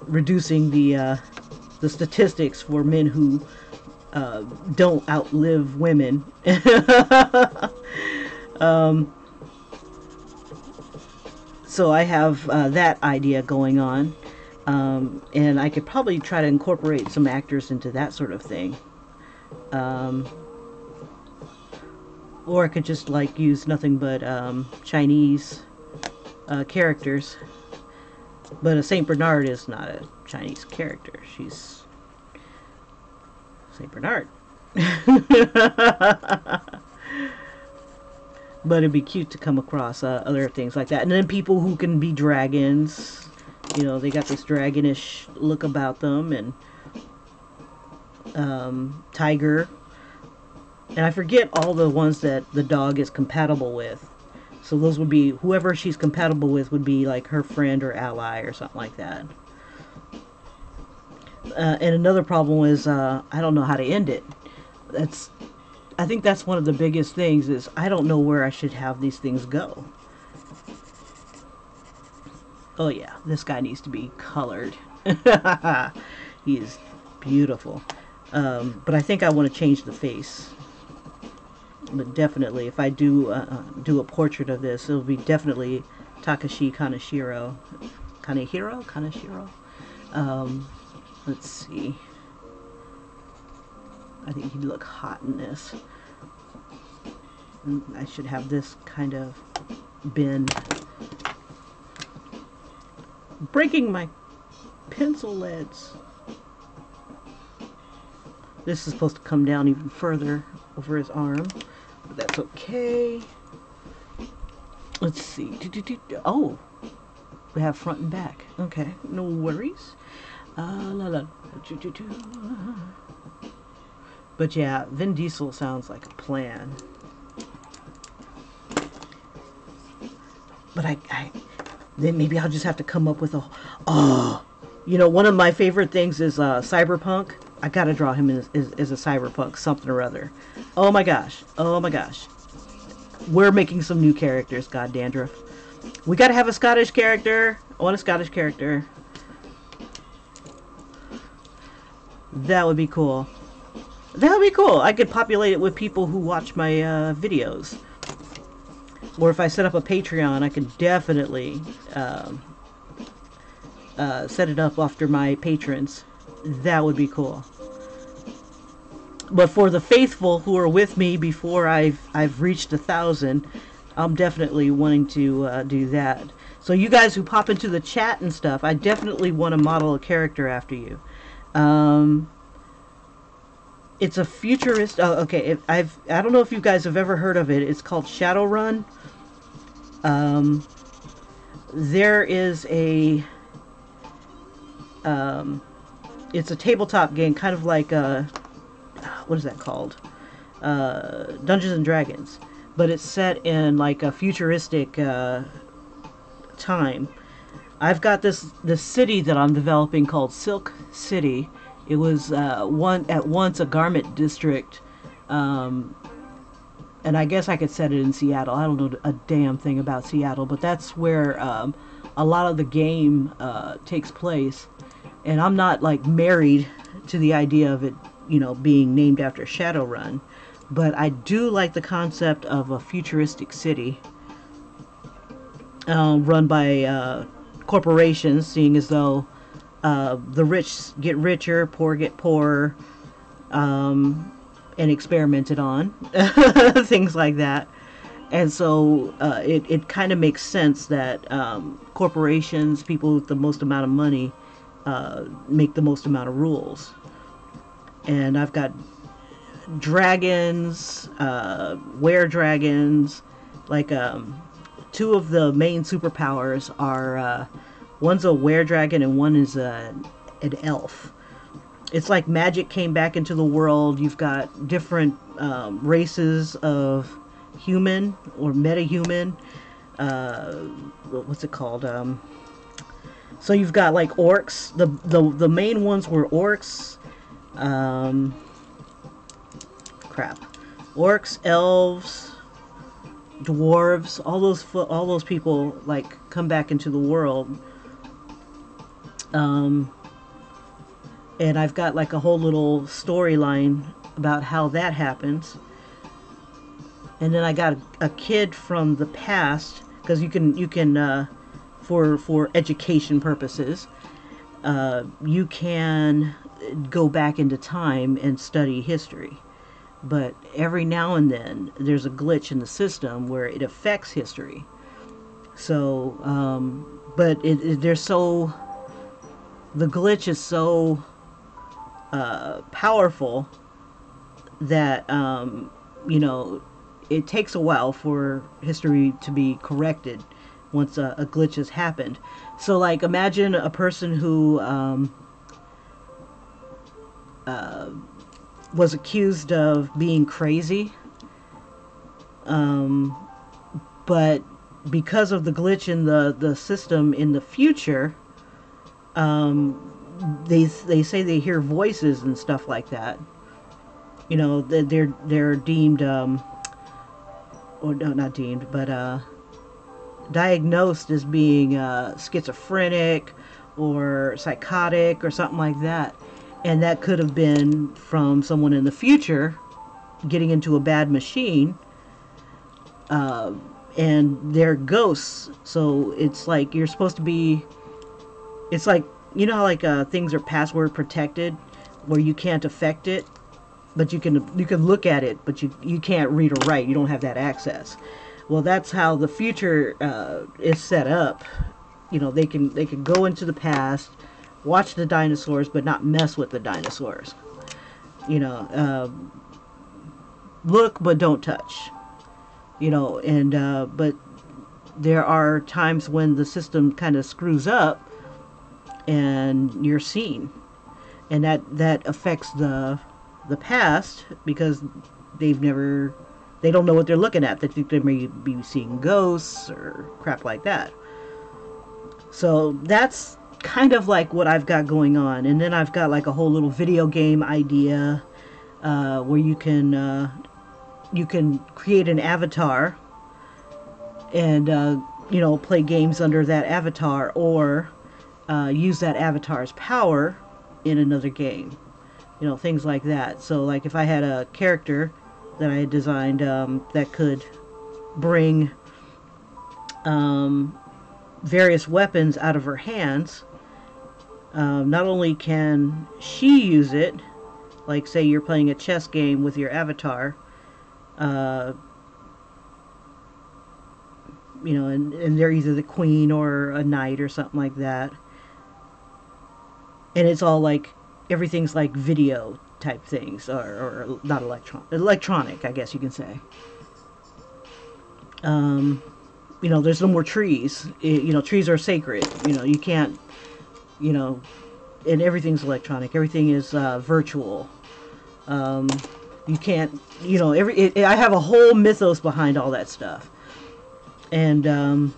reducing the statistics for men who don't outlive women. So I have that idea going on, and I could probably try to incorporate some actors into that sort of thing, or I could just like use nothing but Chinese characters. But a Saint Bernard is not a Chinese character. She's Saint Bernard. But it'd be cute to come across other things like that. And then people who can be dragons. You know, they got this dragonish look about them. And tiger. And I forget all the ones that the dog is compatible with. So those would be, whoever she's compatible with would be like her friend or ally or something like that. And another problem is I don't know how to end it. I think that's one of the biggest things, is I don't know where I should have these things go. Oh yeah, this guy needs to be colored. He is beautiful. But I think I want to change the face. But definitely, if I do a portrait of this, it'll be definitely Takeshi Kaneshiro. Kaneshiro? Let's see. I think he'd look hot in this. I should have this kind of bend. Breaking my pencil leads. This is supposed to come down even further over his arm, but that's okay. Let's see. Oh, we have front and back. Okay, no worries. But yeah, Vin Diesel sounds like a plan. But then maybe I'll just have to come up with you know, one of my favorite things is Cyberpunk. I gotta draw him as a cyberpunk something or other. Oh my gosh. We're making some new characters, god dandruff. We gotta have a Scottish character. I want a Scottish character. That would be cool. That would be cool. I could populate it with people who watch my videos. Or if I set up a Patreon, I could definitely set it up after my patrons. That would be cool. But for the faithful who are with me before I've reached 1,000, I'm definitely wanting to do that. So you guys who pop into the chat and stuff, I definitely want to model a character after you. It's a futurist. Oh, okay. I don't know if you guys have ever heard of it. It's called Shadowrun. There is a. It's a tabletop game, kind of like what is that called? Dungeons and Dragons, but it's set in like a futuristic time. I've got this city that I'm developing called Silk City. It was at once a garment district, and I guess I could set it in Seattle. I don't know a damn thing about Seattle, but that's where a lot of the game takes place. And I'm not like married to the idea of it, being named after Shadowrun, but I do like the concept of a futuristic city run by corporations, seeing as though the rich get richer, poor get poorer, and experimented on, things like that. And so it kind of makes sense that corporations, people with the most amount of money, make the most amount of rules. And I've got dragons, were-dragons, like two of the main superpowers are one's a were-dragon and one is an elf. It's like magic came back into the world. You've got different races of human or meta-human. What's it called? So you've got like orcs. The main ones were orcs. Orcs, elves, dwarves. All those people like come back into the world. And I've got like a whole little storyline about how that happens. And then I got a kid from the past, because you can for education purposes, you can go back into time and study history. But every now and then there's a glitch in the system where it affects history. So, but the glitch is so powerful that it takes a while for history to be corrected once a glitch has happened. So like imagine a person who was accused of being crazy, but because of the glitch in the system in the future, they say they hear voices and stuff like that. They're deemed or no, not deemed, but diagnosed as being schizophrenic or psychotic or something like that. And that could have been from someone in the future getting into a bad machine, and they're ghosts. So it's like you're supposed to be, it's like, how like things are password protected where you can't affect it, but you can look at it, but you can't read or write. You don't have that access. Well, that's how the future is set up. They can go into the past, watch the dinosaurs, but not mess with the dinosaurs. Look but don't touch. And but there are times when the system kind of screws up and you're seen, and that affects the past, because they don't know what they're looking at. They think they may be seeing ghosts or crap like that. So that's kind of like what I've got going on. And then I've got like a whole little video game idea where you can create an avatar and play games under that avatar, or use that avatar's power in another game. Things like that. So like if I had a character that I had designed that could bring various weapons out of her hands, not only can she use it, like say you're playing a chess game with your avatar, and they're either the queen or a knight or something like that, and it's all like everything's like video type things, or not electronic, I guess you can say. There's no more trees. Trees are sacred. You can't, and everything's electronic. Everything is virtual. You can't, I have a whole mythos behind all that stuff. And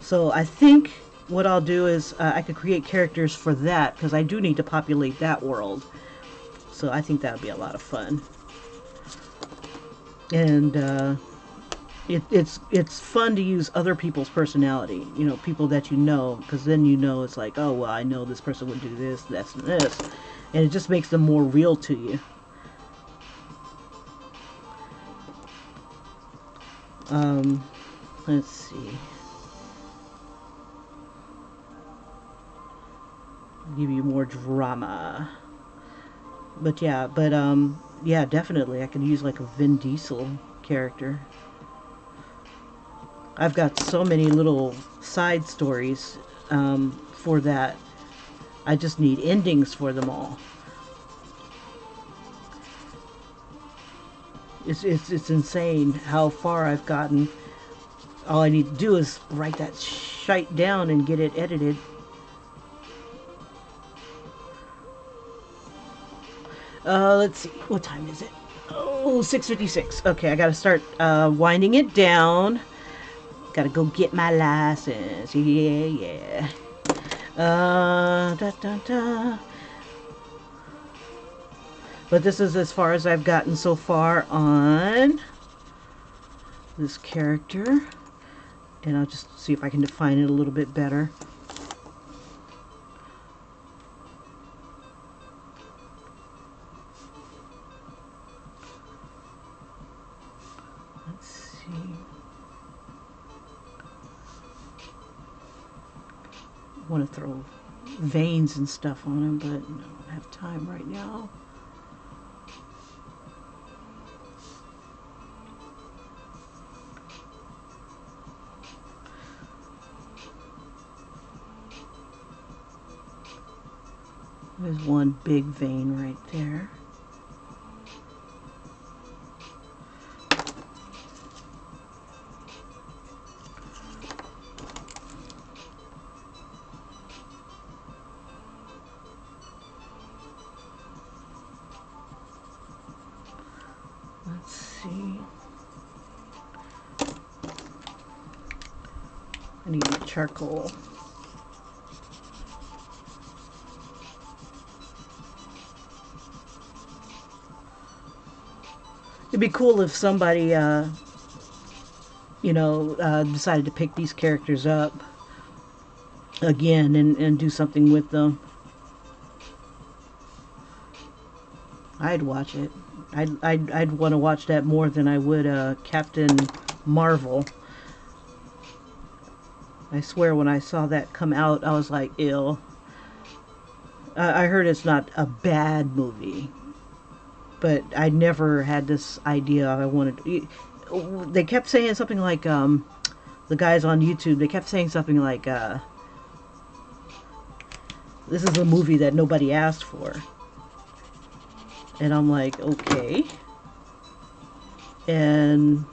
so I think what I'll do is I could create characters for that, because I do need to populate that world. So I think that would be a lot of fun. And it's fun to use other people's personality, you know, people that you know, because then you know it's like, oh well, I know this person would do this, this, and this, and it just makes them more real to you. Let's see. Give you more drama. But yeah, definitely I could use like a Vin Diesel character. I've got so many little side stories for that. I just need endings for them all. It's insane how far I've gotten. All I need to do is write that shite down and get it edited. Let's see. What time is it? Oh, 6:56. Okay, I gotta start winding it down. Gotta go get my license. Yeah, yeah. Da, da, da. But this is as far as I've gotten so far on this character. And I'll just see if I can define it a little bit better. Let's see. I want to throw veins and stuff on him, but I don't have time right now. There's one big vein right there. Let's see. I need charcoal. It'd be cool if somebody, decided to pick these characters up again and do something with them. I'd watch it. I'd want to watch that more than I would Captain Marvel. I swear when I saw that come out, I was like, ew. I heard it's not a bad movie, but I never had this idea I wanted to. They kept saying something like, the guys on YouTube, they kept saying something like, this is a movie that nobody asked for. And I'm like, okay. And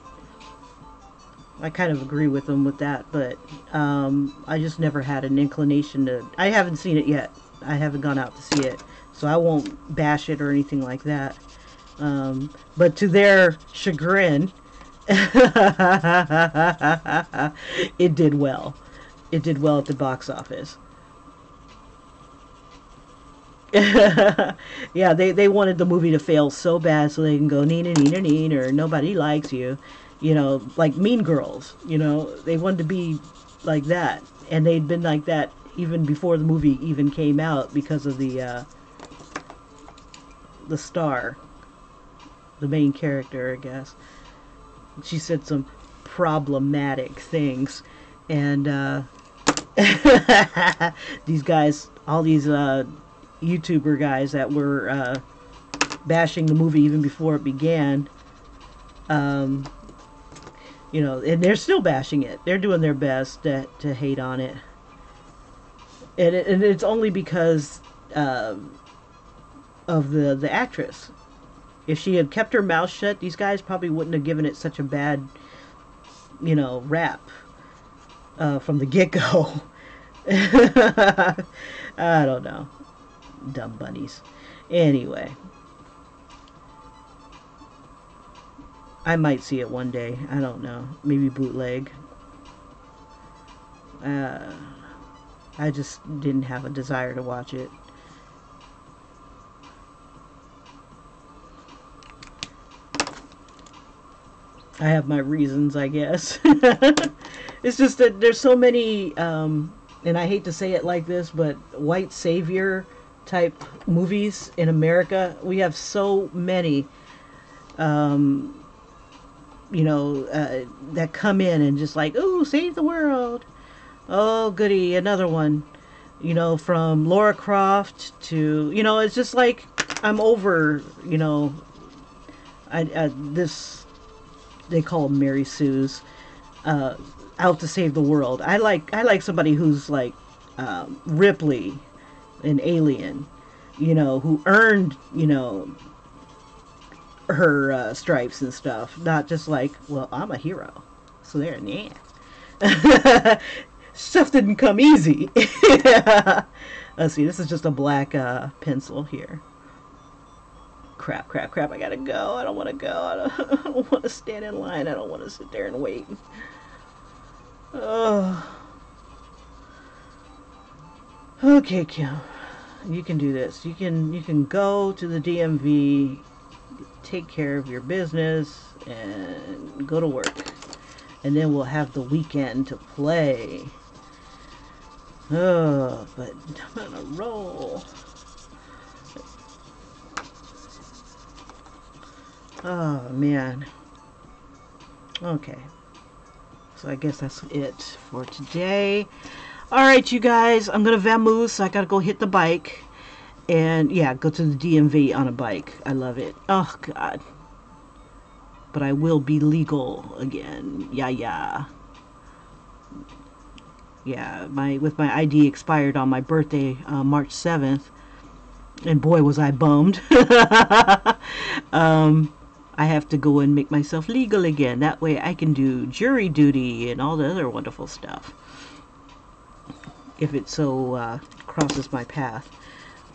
I kind of agree with them with that, but I just never had an inclination to. I haven't seen it yet. I haven't gone out to see it, so I won't bash it or anything like that. But to their chagrin, it did well. It did well at the box office. Yeah, they wanted the movie to fail so bad so they can go neener neener neen or nobody likes you, you know, like Mean Girls. You know, they wanted to be like that, and they'd been like that even before the movie even came out because of the star, the main character, I guess. She said some problematic things, and these guys, all these YouTuber guys that were bashing the movie even before it began, you know, and they're still bashing it. They're doing their best to hate on it. And it's only because of the actress. If she had kept her mouth shut, these guys probably wouldn't have given it such a bad, you know, rap from the get-go. I don't know. Dumb bunnies. Anyway. I might see it one day. I don't know. Maybe bootleg. I just didn't have a desire to watch it. I have my reasons, I guess. It's just that there's so many, and I hate to say it like this, but white savior type movies in America. We have so many, um, that come in and just like, ooh, save the world. Oh, goody, another one. From Laura Croft to, it's just like I'm over, this, they call them Mary Sue's, out to save the world. I like somebody who's like Ripley, an alien, who earned, her stripes and stuff. Not just like, well, I'm a hero, so there, yeah. Stuff didn't come easy. Let's see. This is just a black pencil here. Crap. I gotta go. I don't want to go. I don't want to stand in line. I don't want to sit there and wait. Oh. Okay, Kim. You can do this. You can go to the DMV, take care of your business, and go to work. And then we'll have the weekend to play. Oh, but I'm on a roll. Oh, man. Okay. So I guess that's it for today. Alright, you guys. I'm going to vamoose. I got to go hit the bike. And, yeah, go to the DMV on a bike. I love it. Oh, God. But I will be legal again. Yeah. Yeah, with my ID expired on my birthday, March 7th. And boy, was I bummed. I have to go and make myself legal again. That way I can do jury duty and all the other wonderful stuff. If it so crosses my path.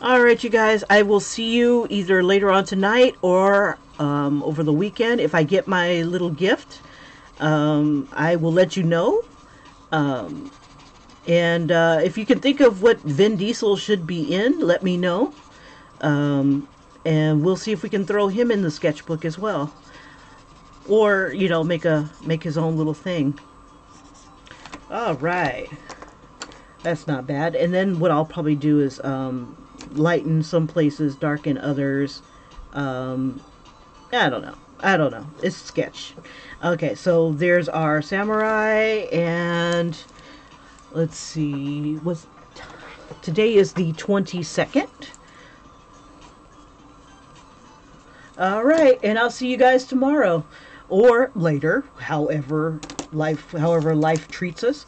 Alright, you guys. I will see you either later on tonight or over the weekend. If I get my little gift, I will let you know. And if you can think of what Vin Diesel should be in, let me know. And we'll see if we can throw him in the sketchbook as well. Or, make his own little thing. Alright. That's not bad. And then what I'll probably do is lighten some places, darken others. I don't know. It's a sketch. Okay, so there's our samurai, and let's see, today is the 22nd. Alright, and I'll see you guys tomorrow. Or later, however life treats us.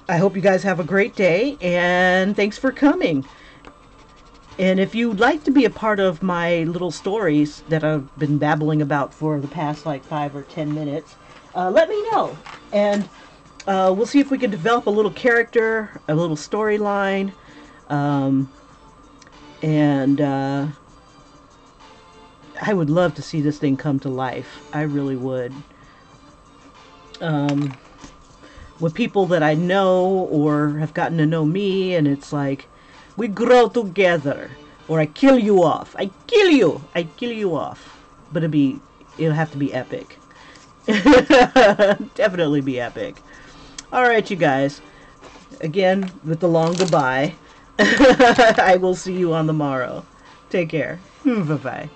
I hope you guys have a great day, and thanks for coming. And if you'd like to be a part of my little stories that I've been babbling about for the past like 5 or 10 minutes, let me know. And we'll see if we can develop a little character, a little storyline, and I would love to see this thing come to life. I really would. With people that I know or have gotten to know me, and it's like, we grow together, or I kill you off. I kill you off. But it'll have to be epic. Definitely be epic. Alright, you guys. Again, with the long goodbye. I will see you on the morrow. Take care. Bye-bye.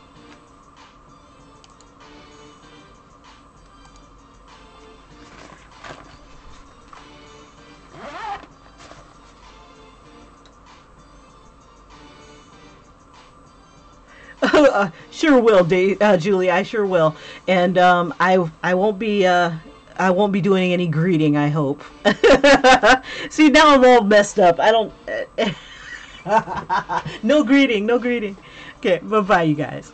Sure will, Julie. I sure will, and I won't be doing any greeting. I hope. See, now I'm all messed up. I don't. No greeting. Okay, bye bye, you guys.